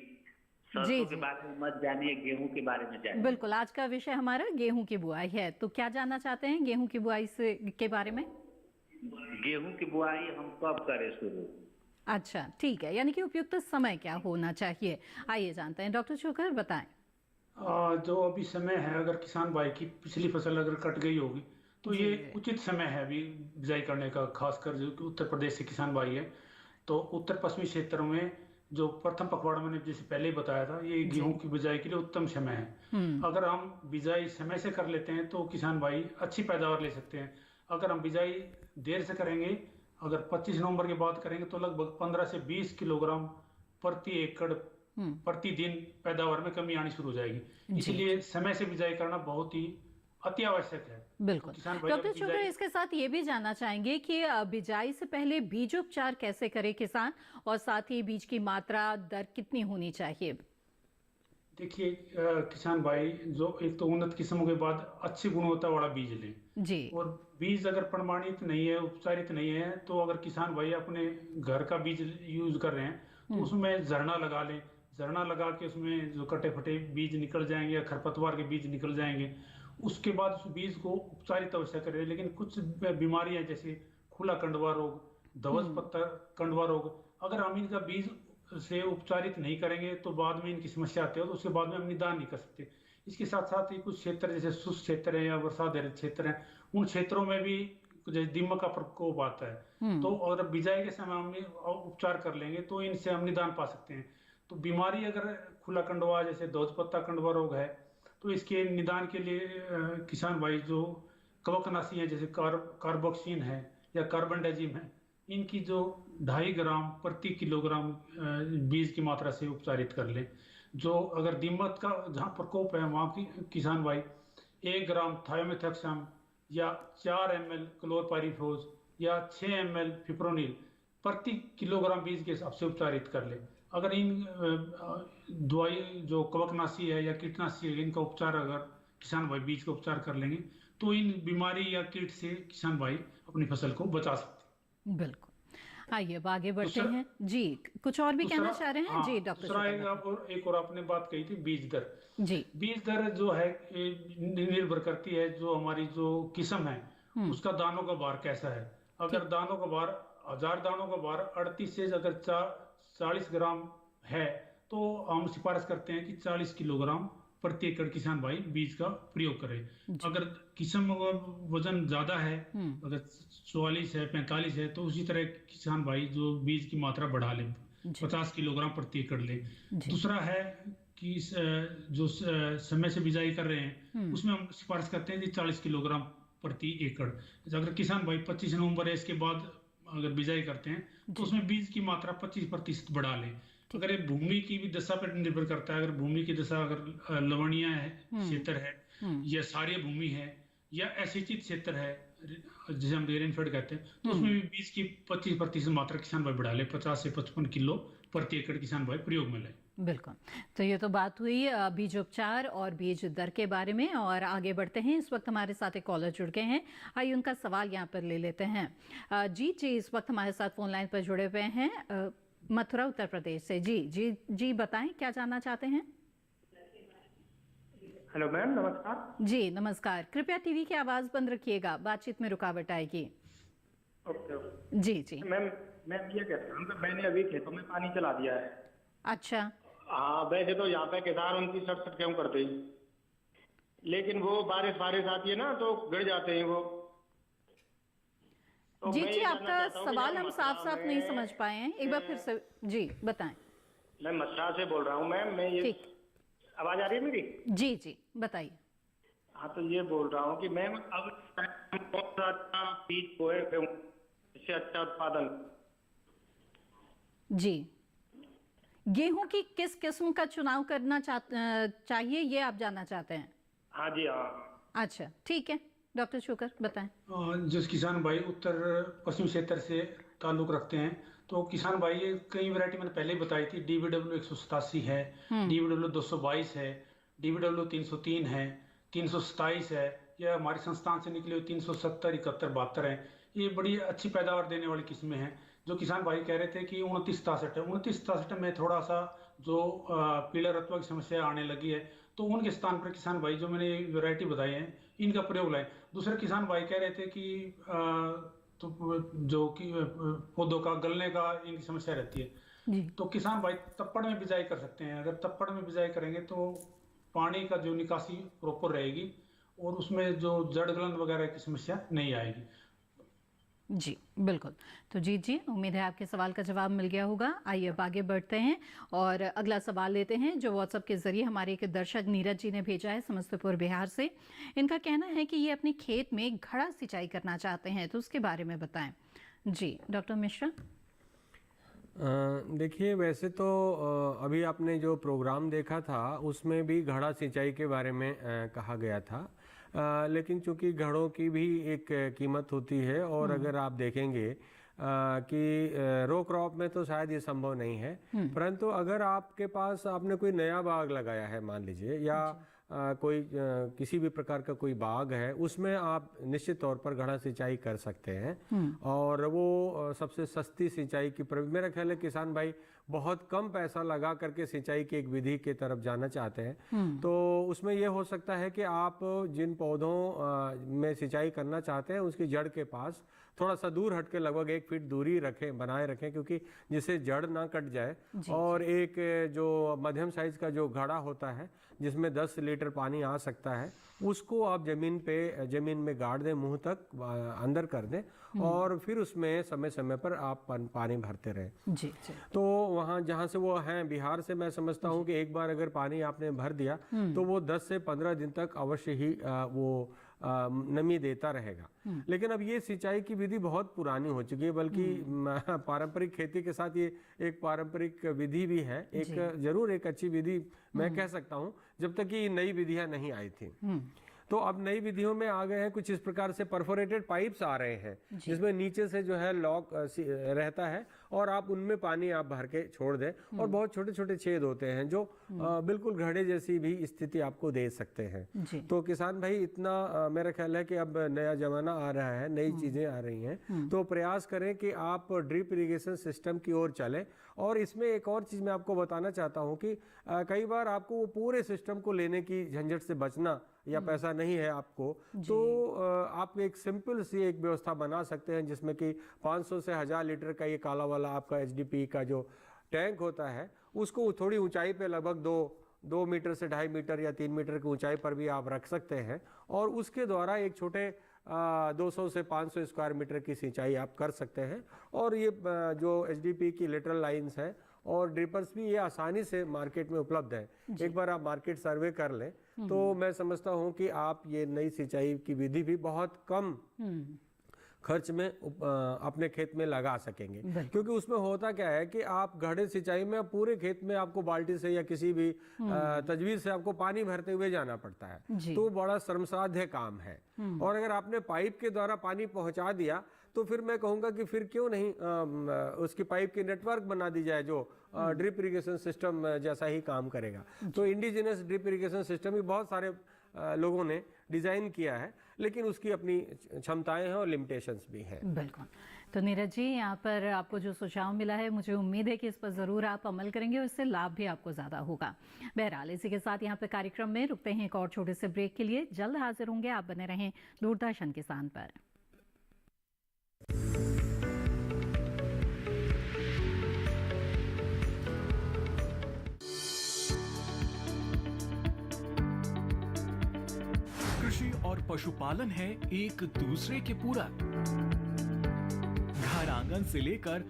S18: सरसों के बारे में मत जानिए, गेहूं के बारे में जानिए।
S3: बिल्कुल, आज का विषय हमारा गेहूं की बुआई है। तो क्या जानना चाहते हैं गेहूं की बुआई के बारे में?
S18: गेहूं की बुआई हम कब करें शुरू?
S3: अच्छा, ठीक है, यानी कि उपयुक्त समय क्या होना चाहिए, आइए जानते हैं। डॉक्टर छोकर बताएं।
S6: जो अभी समय है, अगर किसान भाई की पिछली फसल अगर कट गई होगी तो ये उचित समय है अभी बिजाई करने का, खासकर जो उत्तर प्रदेश से किसान भाई है। तो उत्तर पश्चिमी क्षेत्रों में जो प्रथम पखवाड़ा मैंने जैसे पहले ही बताया था, ये गेहूं की बिजाई के लिए उत्तम समय है। अगर हम बिजाई समय से कर लेते हैं तो किसान भाई अच्छी पैदावार ले सकते हैं। अगर हम बिजाई देर से करेंगे, अगर 25 नवंबर के बाद करेंगे तो लगभग 15 से 20 किलोग्राम प्रति एकड़ प्रतिदिन पैदावार में कमी आनी शुरू हो जाएगी। इसलिए समय से बिजाई करना बहुत ही अति आवश्यक है।
S3: बिल्कुल। डॉक्टर छोकर, इसके साथ ये भी जानना चाहेंगे कि बिजाई से पहले बीजोपचार कैसे करे किसान, और साथ ही बीज की मात्रा दर कितनी होनी चाहिए?
S6: देखिए किसान भाई, जो एक तो उन्नत किस्मों के बाद अच्छी गुणवत्ता वाला बीज लें
S3: जी।
S6: और बीज अगर प्रमाणित नहीं है, उपचारित नहीं है, तो अगर किसान भाई अपने घर का बीज यूज कर रहे हैं तो उसमें झरना लगा लें। झरना लगा के उसमें जो कटे फटे बीज निकल जाएंगे या खरपतवार के बीज निकल जाएंगे। उसके बाद उस बीज को उपचारित अवश्य करें। लेकिन कुछ बीमारियां जैसे खुला कंडवा रोग, धवस पत्थर कंडवा रोग, अगर हम इनका बीज से उपचारित नहीं करेंगे तो बाद में इनकी समस्या आती है, तो उसके बाद में हम निदान नहीं कर सकते। इसके साथ साथ ही कुछ क्षेत्र जैसे शुष्क क्षेत्र है या वर्षाधारित क्षेत्र है, उन क्षेत्रों में भी जैसे दीमक का प्रकोप आता है, तो अगर बिजाई के समय हम उपचार कर लेंगे तो इनसे हम निदान पा सकते हैं। तो बीमारी अगर खुला कंडवा जैसे ध्वज पत्ता कंडवा रोग है तो इसके निदान के लिए किसान भाई जो कवकनाशी है जैसे कार्बोक्सिन है या कार्बनडाजिम है, इनकी जो 2.5 ग्राम प्रति किलोग्राम बीज की मात्रा से उपचारित कर ले। जो अगर दीमक का जहाँ प्रकोप है वहाँ की किसान भाई 1 ग्राम थायोमेथाक्सम या 4 ml क्लोरपाइरिफोस या 6 ml फिप्रोनिल प्रति किलोग्राम बीज के हिसाब से उपचारित कर ले। अगर इन दवाई जो कवकनाशी है या कीटनाशी है इनका उपचार अगर किसान भाई बीज का उपचार कर लेंगे तो इन बीमारी या कीट से किसान भाई अपनी फसल को बचा सकते हैं।
S3: बिल्कुल। आइए अब आगे बढ़ते हैं जी, कुछ और भी कहना चाह रहे हैं? जी डॉक्टर।
S6: एक और आपने बात कही थी बीज दर।
S3: जी,
S6: बीज दर जो है निर्भर करती है जो हमारी जो किस्म है उसका दानों का भार कैसा है। अगर दानों का भार 1000 दानों का भार 38 से अगर 40 ग्राम है तो हम सिफारिश करते हैं कि 40 किलोग्राम प्रति एकड़ किसान भाई बीज का प्रयोग करें। अगर किस्म वजन ज्यादा है, अगर 44 है 45 है तो उसी तरह किसान भाई जो बीज की मात्रा बढ़ा ले, 50 किलोग्राम प्रति एकड़ ले। दूसरा है कि जो समय से बिजाई कर रहे हैं उसमें हम सिफारिश करते हैं कि 40 किलोग्राम प्रति एकड़। अगर किसान भाई 25 नवंबर है इसके बाद अगर बिजाई करते हैं तो उसमें बीज की मात्रा 25% बढ़ा ले। अगर ये भूमि की भी दशा पर निर्भर करता है, अगर भूमि की दशा अगर लवणीय है क्षेत्र है या क्षारीय भूमि है या असिंचित क्षेत्र है जिसे हम रेनफेड कहते हैं तो उसमें भी बीज की 25% मात्रा किसान भाई बढ़ा ले, 50 से 55 किलो प्रति एकड़ किसान भाई प्रयोग में ले।
S3: बिल्कुल। तो ये तो बात हुई बीजोपचार और बीज दर के बारे में, और आगे बढ़ते हैं। इस वक्त हमारे साथ एक कॉलर जुड़ गए हैं, आइए उनका सवाल यहाँ पर ले लेते हैं। जी इस वक्त हमारे साथ फोन लाइन पर जुड़े हुए हैं मथुरा उत्तर प्रदेश से। जी बताएं क्या जानना चाहते हैं?
S19: हेलो मैम, नमस्कार।
S3: जी नमस्कार, कृपया टीवी की आवाज बंद रखिएगा, बातचीत में रुकावट आएगी।
S19: ओके।
S3: जी
S19: मैम ये कहता हूँ कि मैंने अभी खेतों में पानी चला दिया है।
S3: अच्छा।
S19: हाँ, वैसे तो यहाँ पे किसान उनकी 67 क्यों करते हैं, लेकिन वो बारिश आती है ना तो गिर जाते हैं वो। तो
S3: जी आपका सवाल हम साफ नहीं समझ पाए हैं, एक बार फिर से जी बताएं।
S19: मैं मथुरा से बोल रहा हूँ मैम। मैं ये आवाज आ रही है मेरी?
S3: जी बताइए।
S19: हाँ, तो ये बोल रहा हूँ कि मैम अब कौन सा अच्छा बीज बोए इससे अच्छा उत्पादन?
S3: जी, गेहूं की किस किस्म का चुनाव करना चाहिए ये आप जानना चाहते हैं?
S19: हाँ जी हाँ।
S3: अच्छा ठीक है, डॉक्टर शुक्र बताएं।
S6: जिस किसान भाई उत्तर पश्चिम क्षेत्र से ताल्लुक रखते हैं तो किसान भाई ये कई वैरायटी मैंने पहले ही बताई थी। DBW 187 है, DBW 222 है, DBW 303 है, 327 है, यह हमारे संस्थान से निकले हुए 370, 71, 72 है। ये बड़ी अच्छी पैदावार देने वाली किस्में हैं। जो किसान भाई कह रहे थे कि 29-63 है, 29-63 में थोड़ा सा जो पीला रत्वा की समस्या आने लगी है तो उनके स्थान पर किसान भाई जो मैंने वैरायटी बताई है इनका प्रयोग लाए। दूसरे किसान भाई कह रहे थे कि तो जो कि पौधों का गलने का इनकी समस्या रहती है तो किसान भाई तप्पड़ में बिजाई कर सकते हैं। अगर तप्पड़ में बिजाई करेंगे तो पानी का जो निकासी प्रॉपर रहेगी और उसमें जो जड़ गलन वगैरह की समस्या नहीं आएगी।
S3: जी बिल्कुल। तो जी उम्मीद है आपके सवाल का जवाब मिल गया होगा। आइए अब आगे बढ़ते हैं और अगला सवाल लेते हैं जो व्हाट्सएप के जरिए हमारे एक दर्शक नीरज जी ने भेजा है समस्तीपुर बिहार से। इनका कहना है कि ये अपने खेत में घड़ा सिंचाई करना चाहते हैं, तो उसके बारे में बताएं। जी डॉक्टर मिश्रा।
S4: देखिए वैसे तो अभी आपने जो प्रोग्राम देखा था उसमें भी घड़ा सिंचाई के बारे में कहा गया था, लेकिन चूंकि घड़ों की भी एक कीमत होती है और अगर आप देखेंगे कि रो क्रॉप में तो शायद ये संभव नहीं है, परंतु अगर आपके पास आपने कोई नया बाग लगाया है मान लीजिए या कोई किसी भी प्रकार का कोई बाग है उसमें आप निश्चित तौर पर घड़ा सिंचाई कर सकते हैं और वो सबसे सस्ती सिंचाई की मेरा ख्याल है किसान भाई बहुत कम पैसा लगा करके सिंचाई की एक विधि की तरफ जाना चाहते हैं। तो उसमें यह हो सकता है कि आप जिन पौधों में सिंचाई करना चाहते हैं उसकी जड़ के पास थोड़ा सा दूर हट के लगभग 1 फीट दूरी बनाए रखें क्योंकि जिससे जड़ ना कट जाए। और एक जो मध्यम साइज का जो घड़ा होता है जिसमें 10 लीटर पानी आ सकता है उसको आप जमीन में गाड़ दें, मुंह तक अंदर कर दें और फिर उसमें समय समय पर आप पानी भरते रहे।
S3: जी जी।
S4: तो वहाँ जहाँ से वो हैं बिहार से, मैं समझता हूँ कि एक बार अगर पानी आपने भर दिया तो वो 10 से 15 दिन तक अवश्य ही वो नमी देता रहेगा। लेकिन अब ये सिंचाई की विधि बहुत पुरानी हो चुकी है, बल्कि पारंपरिक खेती के साथ ये एक पारंपरिक विधि भी है, एक जरूर एक अच्छी विधि मैं कह सकता हूँ, जब तक कि नई विधियां नहीं आई थी। तो अब नई विधियों में आ गए हैं कुछ इस प्रकार से परफोरेटेड पाइप्स आ रहे हैं, जिसमें नीचे से जो है लॉक रहता है और आप उनमें पानी आप भर के छोड़ दें, और बहुत छोटे छोटे छेद होते हैं जो बिल्कुल घड़े जैसी भी स्थिति आपको दे सकते हैं। तो किसान भाई, इतना मेरा ख्याल है कि अब नया जमाना आ रहा है, नई चीजें आ रही हैं, तो प्रयास करें कि आप ड्रिप इरिगेशन सिस्टम की ओर चलें। और इसमें एक और चीज मैं आपको बताना चाहता हूँ कि कई बार आपको वो पूरे सिस्टम को लेने की झंझट से बचना या पैसा नहीं है आपको, तो आप एक सिंपल सी एक व्यवस्था बना सकते हैं, जिसमें कि 500 से 1000 लीटर का ये काला वाला आपका HDP का जो टैंक होता है, उसको थोड़ी ऊंचाई पे लगभग 2 मीटर से 2.5 मीटर या 3 मीटर की ऊंचाई पर भी आप रख सकते हैं, और उसके द्वारा एक छोटे 200 से 500 स्क्वायर मीटर की सिंचाई आप कर सकते हैं। और ये जो HDP की लेटरल लाइंस हैं और ड्रिपर्स भी ये आसानी से मार्केट में उपलब्ध है। एक बार आप मार्केट सर्वे कर लें तो मैं समझता हूँ कि आप ये नई सिंचाई की विधि भी बहुत कम खर्च में अपने खेत में लगा सकेंगे। क्योंकि उसमें होता क्या है कि आप घड़े सिंचाई में पूरे खेत में आपको बाल्टी से या किसी भी तजवीज से आपको पानी भरते हुए जाना पड़ता है, तो बड़ा श्रमसाध्य काम है। और अगर आपने पाइप के द्वारा पानी पहुंचा दिया तो फिर मैं कहूँगा कि फिर क्यों नहीं उसकी पाइप की नेटवर्क बना दी जाए जो ड्रिप इरिगेशन सिस्टम जैसा ही काम करेगा। तो इंडिजिनस ड्रिप इरिगेशन सिस्टम भी बहुत सारे लोगों ने डिजाइन किया है, लेकिन उसकी अपनी क्षमताएं हैं और लिमिटेशंस भी हैं।
S3: बिल्कुल। तो नीरज जी, यहाँ पर आपको जो सुझाव मिला है, मुझे उम्मीद है कि इस पर ज़रूर आप अमल करेंगे और इससे लाभ भी आपको ज़्यादा होगा। बहरहाल, इसी के साथ यहाँ पे कार्यक्रम में रुकते हैं एक और छोटे से ब्रेक के लिए। जल्द हाजिर होंगे, आप बने रहें दूरदर्शन किसान पर।
S16: कृषि और पशुपालन है एक दूसरे के पूरक। घर आंगन से लेकर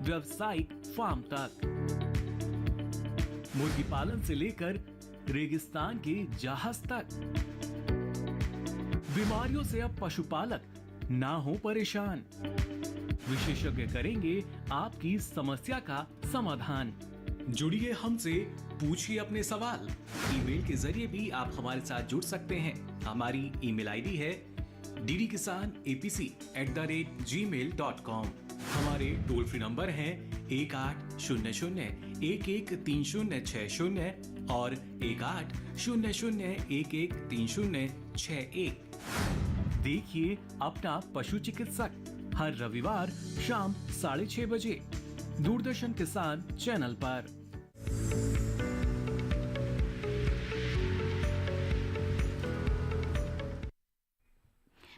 S16: व्यावसायिक फार्म तक, मुर्गी पालन से लेकर रेगिस्तान के जहाज तक, बीमारियों से अब पशुपालक ना हो परेशान। विशेषज्ञ करेंगे आपकी समस्या का समाधान।
S20: जुड़िए हमसे, पूछिए अपने सवाल। ईमेल के जरिए भी आप हमारे साथ जुड़ सकते हैं। हमारी ईमेल आईडी है ddkisanapc@gmail.com। हमारे टोल फ्री नंबर हैं 1800-113060 और 1800-113061। देखिए अपना पशु चिकित्सक हर रविवार शाम 6:30 बजे दूरदर्शन किसान चैनल पर।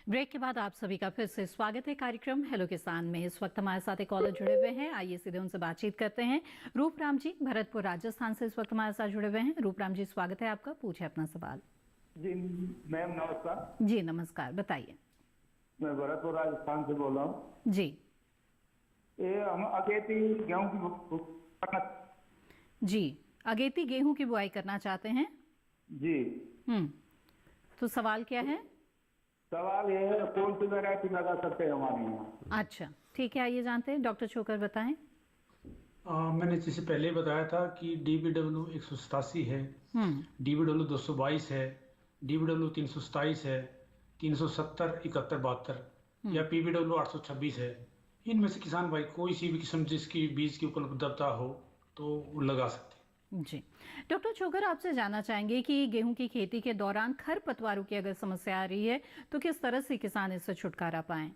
S3: ब्रेक के बाद आप सभी का फिर से स्वागत है कार्यक्रम हेलो किसान में। इस वक्त हमारे साथ एक कॉलर जुड़े हुए हैं, आइए सीधे उनसे बातचीत करते हैं। रूपराम जी भरतपुर राजस्थान से इस वक्त हमारे साथ जुड़े हुए हैं। रूपराम जी, स्वागत है आपका, पूछे अपना सवाल।
S14: जी मैम नमस्कार।
S3: जी नमस्कार, बताइए।
S14: मैं भरतपुर राजस्थान से बोल रहा हूँ
S3: जी।
S14: ये हम अगेती गेहूं की
S3: जी अगेती गेहूं की बुआई करना चाहते हैं
S14: जी।
S3: तो सवाल क्या है?
S14: सवाल ये है कौन सी वैरायटी लगा सकते हैं हमारे यहाँ?
S3: अच्छा ठीक है, आइए जानते हैं। डॉक्टर छोकर बताएं।
S6: मैंने जैसे पहले बताया था कि DBW 187 है, DBW 222 है, DBW 327 है, 370 71 72 या PBW 826 है। इनमें से किसान भाई कोई सी भी किस्म जिसकी बीज की उपलब्धता हो तो लगा सकते हैं।
S3: जी डॉक्टर छोकर, आपसे जानना चाहेंगे कि गेहूं की खेती के दौरान खरपतवारों की अगर समस्या आ रही है तो किस तरह से किसान इससे छुटकारा पाएं?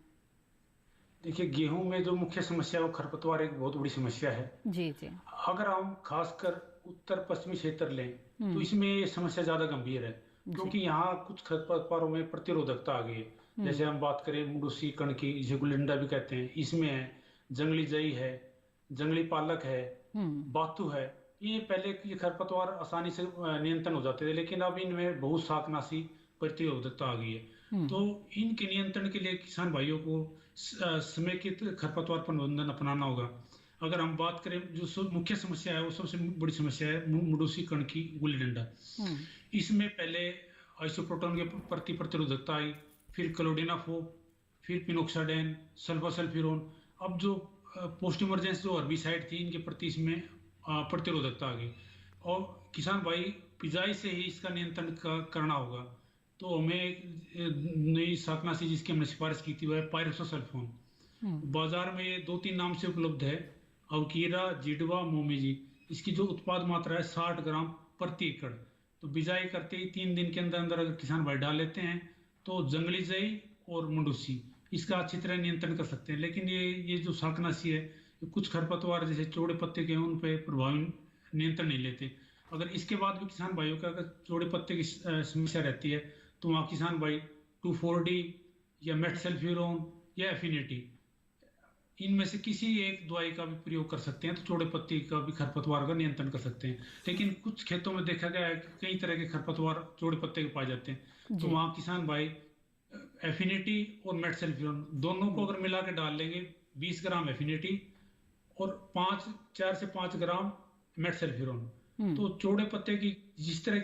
S6: देखिए, गेहूं में जो मुख्य समस्या है वो खरपतवार एक बहुत बड़ी समस्या है।
S3: जी जी।
S6: अगर हम खासकर उत्तर पश्चिमी क्षेत्र लें तो इसमें ये समस्या ज्यादा गंभीर है, क्योंकि यहाँ कुछ खरपतवारों में प्रतिरोधकता आ गई है। जैसे हम बात करें मुडुसी कणकी, जिसे गुलिंडा भी कहते हैं, इसमें है जंगली जई है, जंगली पालक है, बातू है। ये पहले ये खरपतवार आसानी से नियंत्रण हो जाते थे, लेकिन अब इनमें बहुत शाकनाशी प्रतिरोधकता आ गई है। तो इनके नियंत्रण के लिए किसान भाइयों को समेकित खरपतवार प्रबंधन अपनाना होगा। अगर हम बात करें जो मुख्य समस्या है, वो सबसे बड़ी समस्या है मुडुसी कण की गुल्ली डंडा। इसमें पहले आइसोप्रोटोन के प्रति प्रतिरोधकता आई, फिर क्लोडिनाफोप, फिर पिनोक्साडेन, सल्फासल्फिरोन। अब जो पोस्ट इमरजेंस जो हर्बिसाइड थी, इनके प्रति इसमें प्रतिरोधकता आ गई और किसान भाई बिजाई से ही इसका नियंत्रण करना होगा। तो हमें नई शाकनाशी जिसकी हमने सिफारिश की थी वह पायरोसल्फोन। बाजार में ये 2-3 नाम से उपलब्ध है, अवकीरा, जिडवा, मोमीजी। इसकी जो उत्पाद मात्रा है 60 ग्राम प्रति एकड़। तो बिजाई करते ही 3 दिन के अंदर अंदर अगर किसान भाई डाल लेते हैं तो जंगली जई और मुंडूसी इसका अच्छी तरह नियंत्रण कर सकते हैं। लेकिन ये जो शाकनाशी है, कुछ खरपतवार जैसे चौड़े पत्ते के उन पे प्रभावी नियंत्रण नहीं लेते। अगर इसके बाद भी किसान भाइयों का अगर चौड़े पत्ते की समस्या रहती है तो वहाँ किसान भाई 2,4-D या मेटसल्फ्यूरोन या एफिनिटी, इनमें से किसी एक दवाई का भी प्रयोग कर सकते हैं, तो चौड़े पत्ती का भी खरपतवार का नियंत्रण कर सकते हैं। लेकिन कुछ खेतों में देखा गया है कि कई तरह के खरपतवार चौड़े पत्ते के पाए जाते हैं, तो वहाँ किसान भाई एफिनिटी और मेटसल्फ्यूरोन दोनों को अगर मिला के डाल लेंगे, 20 ग्राम एफिनिटी और 4 से 5 ग्राम मेटसल्फ्यूरोन, तो चौड़े पत्ते की जिस तरह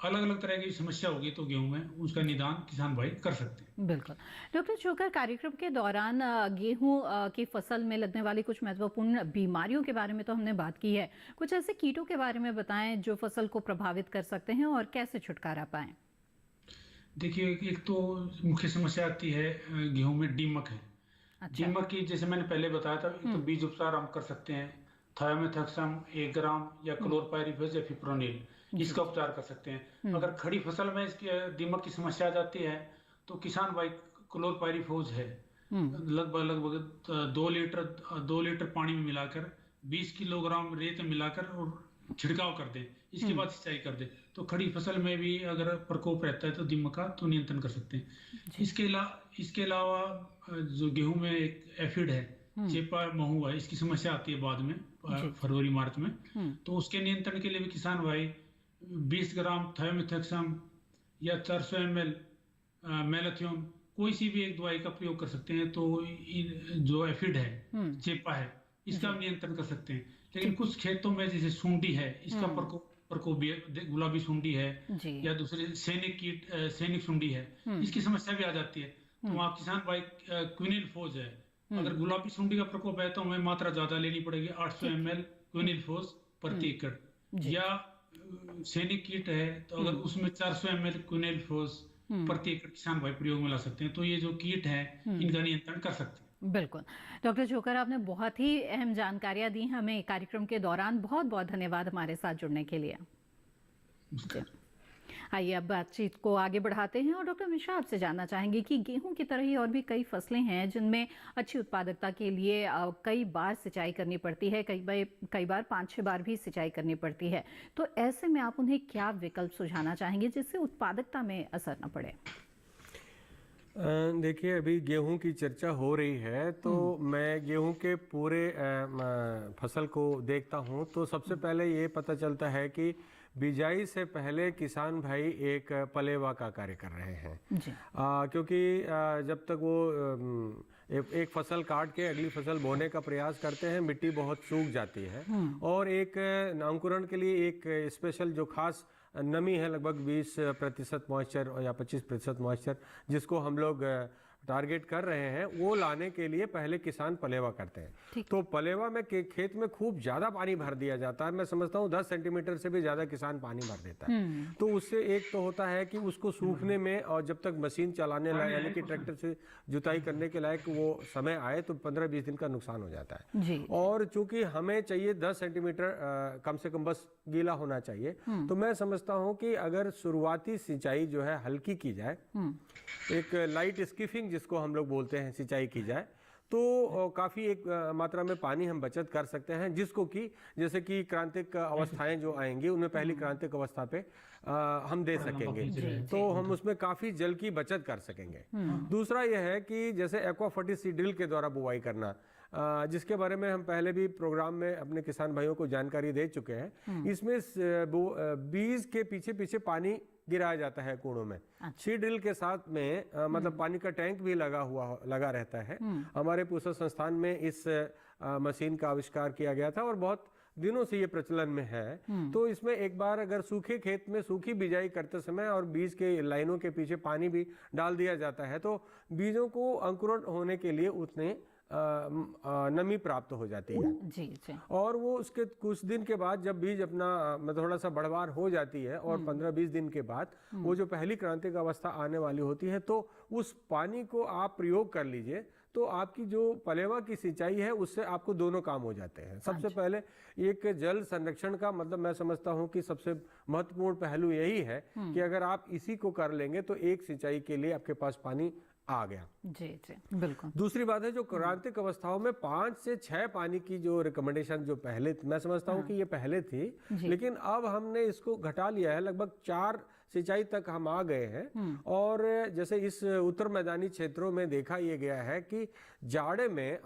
S6: अलग अलग तरह की समस्या होगी तो गेहूं में उसका निदान किसान भाई कर सकते हैं।
S3: बिल्कुल। डॉक्टर चोकर, कार्यक्रम के दौरान गेहूं की फसल में लगने वाली कुछ महत्वपूर्ण बीमारियों के बारे में तो हमने बात की है, कुछ ऐसे कीटों के बारे में बताएं जो फसल को प्रभावित कर सकते हैं और कैसे छुटकारा पाएं।
S6: देखिए, एक तो मुख्य समस्या आती है गेहूं में दीमक है।
S3: अच्छा।
S6: दीमक की जैसे मैंने पहले बताया था, तो बीज उपचार हम कर सकते हैं, थायोमेथाक्सम 1 ग्राम या क्लोरपाइरिफेज या फिप्रोनिल, इसका उपचार कर सकते हैं। अगर खड़ी फसल में इसकी दीमक की समस्या आ जाती है तो किसान भाई क्लोरपाइरिफोज है लगभग 2 लीटर पानी में मिलाकर 20 किलोग्राम रेत में मिलाकर और छिड़काव कर दें, इसके बाद सिंचाई कर दें, तो खड़ी फसल में भी अगर प्रकोप रहता है तो दीमक का तो नियंत्रण कर सकते हैं। इसके अलावा जो गेहूं में एक एफिड है, चेपा महू है, इसकी समस्या आती है बाद में फरवरी मार्च में, तो उसके नियंत्रण के लिए भी किसान भाई 20 ग्राम थायोमेथाक्सम या 400 ml मैलाथियोन कोई सी भी एक दवाई का प्रयोग कर सकते हैं। तो जो एफिड है, चेपा है, इसका नियंत्रण कर सकते हैं। लेकिन कुछ खेतों में जैसे सूंडी है, इसका प्रकोप भी, गुलाबी सूंडी है या दूसरे सैनिक सूंडी है, इसकी समस्या भी आ जाती है। तो वहाँ किसान भाई क्विनिल फोज है, अगर गुलाबी सूंडी का प्रकोप है तो हमें मात्रा ज्यादा लेनी पड़ेगी, 800 ml क्विनिल फोज प्रति एकड़। या सैनिक कीट है तो अगर उसमें 400 ml क्विनिल फोज प्रति एकड़ किसान भाई प्रयोग में ला सकते हैं। तो ये जो कीट है इनका नियंत्रण कर सकते हैं।
S3: बिल्कुल। डॉक्टर चोकर, आपने बहुत ही अहम जानकारियां दी हमें कार्यक्रम के दौरान। बहुत बहुत धन्यवाद हमारे साथ जुड़ने के लिए। आइए अब बातचीत को आगे बढ़ाते हैं और डॉक्टर मिश्रा आपसे जानना चाहेंगे कि गेहूं की तरह ही और भी कई फसलें हैं जिनमें अच्छी उत्पादकता के लिए कई बार सिंचाई करनी पड़ती है, कई बार 5-6 बार भी सिंचाई करनी पड़ती है। तो ऐसे में आप उन्हें क्या विकल्प सुझाना चाहेंगे जिससे उत्पादकता में असर न पड़े?
S4: देखिए, अभी गेहूं की चर्चा हो रही है तो मैं गेहूं के पूरे फसल को देखता हूं तो सबसे पहले ये पता चलता है कि बिजाई से पहले किसान भाई एक पलेवा का कार्य कर रहे हैं। क्योंकि जब तक वो एक फसल काट के अगली फसल बोने का प्रयास करते हैं, मिट्टी बहुत सूख जाती है और एक अंकुरण के लिए एक स्पेशल जो खास नमी है, लगभग 20% मॉइस्चर या 25% मॉइस्चर, जिसको हम लोग टारगेट कर रहे हैं, वो लाने के लिए पहले किसान पलेवा करते हैं। तो पलेवा में खेत में खूब ज़्यादा पानी भर दिया जाता है। मैं समझता हूँ 10 सेंटीमीटर से भी ज़्यादा किसान पानी भर देता है। तो उससे एक तो होता है कि उसको सूखने में और जब तक मशीन चलाने लायक यानी कि ट्रैक्टर से जुताई करने के लायक वो समय आए तो 15-20 दिन का नुकसान हो जाता है। और चूंकि हमें चाहिए 10 सेंटीमीटर कम से कम बस गीला होना चाहिए, तो मैं समझता हूँ कि अगर शुरुआती सिंचाई जो है हल्की की जाए, एक लाइट स्किफिंग जिसको हम लोग बोलते हैं सिंचाई की जाए, तो काफ़ी एक मात्रा में पानी हम बचत कर सकते हैं, जिसको कि जैसे कि क्रांतिक अवस्थाएं जो आएंगी उनमें पहली क्रांतिक अवस्था पे हम दे सकेंगे, तो हम उसमें काफ़ी जल की बचत कर सकेंगे। दूसरा यह है कि जैसे एक्वा फर्टिसीड्रिल के द्वारा बुवाई करना, जिसके बारे में हम पहले भी प्रोग्राम में अपने किसान भाइयों को जानकारी दे चुके हैं। इसमें बीज के पीछे पीछे पानी गिराया जाता है कूड़ों में। सीड ड्रिल के साथ में मतलब पानी का टैंक भी लगा रहता है। हमारे पूसा संस्थान में इस मशीन का आविष्कार किया गया था और बहुत दिनों से ये प्रचलन में है। तो इसमें एक बार अगर सूखे खेत में सूखी बिजाई करते समय और बीज के लाइनों के पीछे पानी भी डाल दिया जाता है तो बीजों को अंकुरण होने के लिए उतने नमी प्राप्त हो जाती है।
S3: जी जी।
S4: और वो उसके कुछ दिन के बाद जब बीज अपना थोड़ा सा बढ़वार हो जाती है और 15-20 दिन के बाद वो जो पहली क्रांतिक अवस्था आने वाली होती है तो उस पानी को आप प्रयोग कर लीजिए तो आपकी जो पलेवा की सिंचाई है उससे आपको दोनों काम हो जाते हैं। सबसे पहले एक जल संरक्षण का मतलब मैं समझता हूं कि सबसे महत्वपूर्ण पहलू यही है कि अगर आप इसी को कर लेंगे तो एक सिंचाई के लिए आपके पास पानी आ गया।
S3: जी जी बिल्कुल।
S4: दूसरी बात है जो क्रांतिक अवस्थाओं में 5 से 6 पानी की जो रिकमेंडेशन जो पहले मैं समझता हूँ कि ये पहले थी लेकिन अब हमने इसको घटा लिया है, लगभग 4 सिंचाई तक हम आ गए हैं। और जैसे इस उत्तर मैदानी क्षेत्रों में देखा ये गया है कि जाड़े में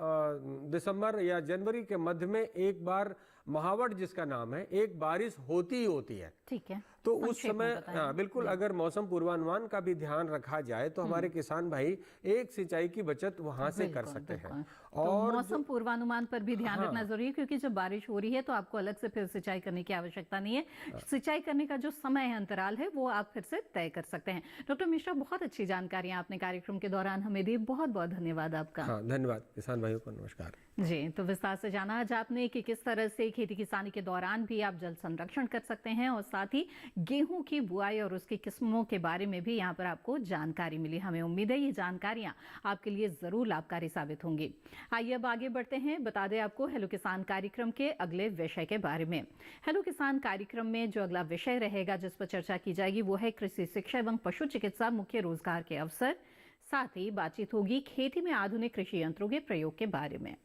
S4: दिसंबर या जनवरी के मध्य में एक बार महावट जिसका नाम है एक बारिश होती ही होती है।
S3: ठीक है।
S4: तो उस समय बिल्कुल अगर मौसम पूर्वानुमान का भी ध्यान रखा जाए तो हमारे किसान भाई एक सिंचाई की बचत वहां से कर सकते हैं।
S3: और तो मौसम पूर्वानुमान पर भी ध्यान रखना जरूरी है क्योंकि जब बारिश हो रही है तो आपको अलग से फिर सिंचाई करने की आवश्यकता नहीं है। सिंचाई करने का जो समय है अंतराल है वो आप फिर से तय कर सकते हैं। डॉक्टर मिश्रा बहुत अच्छी जानकारियां आपने कार्यक्रम के दौरान हमें दी, बहुत बहुत धन्यवाद आपका।
S4: धन्यवाद किसान भाइयों को नमस्कार।
S3: जी तो विस्तार से जाना आज आपने कि किस तरह से खेती किसानी के दौरान भी आप जल संरक्षण कर सकते हैं और साथ ही गेहूं की बुआई और उसकी किस्मों के बारे में भी यहाँ पर आपको जानकारी मिली। हमें उम्मीद है ये जानकारियां आपके लिए जरूर लाभकारी साबित होंगी। आइए अब आगे बढ़ते हैं, बता दें आपको हेलो किसान कार्यक्रम के अगले विषय के बारे में। हेलो किसान कार्यक्रम में जो अगला विषय रहेगा जिस पर चर्चा की जाएगी वो है कृषि शिक्षा एवं पशु चिकित्सा मुख्य रोजगार के अवसर। साथ ही बातचीत होगी खेती में आधुनिक कृषि यंत्रों के प्रयोग के बारे में।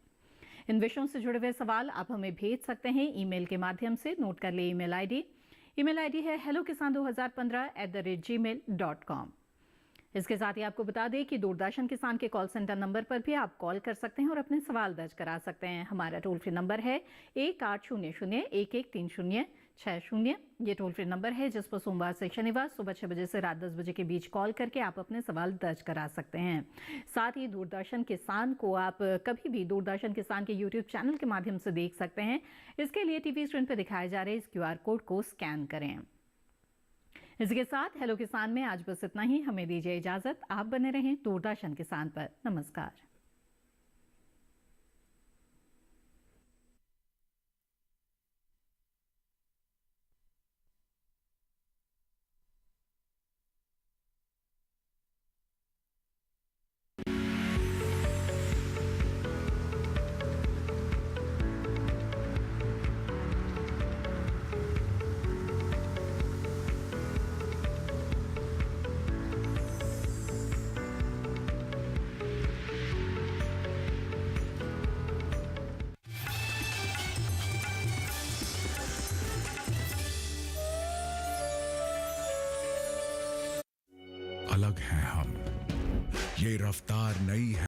S3: इन विषयों से जुड़े हुए सवाल आप हमें भेज सकते हैं ईमेल के माध्यम से। नोट कर ले ईमेल आईडी। ईमेल आईडी है hellokisan2015@gmail.com। इसके साथ ही आपको बता दें कि दूरदर्शन किसान के कॉल सेंटर नंबर पर भी आप कॉल कर सकते हैं और अपने सवाल दर्ज करा सकते हैं। हमारा टोल फ्री नंबर है 1800-113060। ये टोल फ्री नंबर है जिस पर सोमवार से शनिवार सुबह 6 बजे से रात 10 बजे के बीच कॉल करके आप अपने सवाल दर्ज करा सकते हैं। साथ ही दूरदर्शन किसान को आप कभी भी दूरदर्शन किसान के YouTube चैनल के माध्यम से देख सकते हैं। इसके लिए टीवी स्क्रीन पर दिखाए जा रहे इस QR कोड को स्कैन करें। इसके साथ हेलो किसान में आज बस इतना ही। हमें दीजिए इजाजत। आप बने रहें दूरदर्शन किसान पर। नमस्कार।
S2: अलग हैं हम, ये रफ्तार नई है।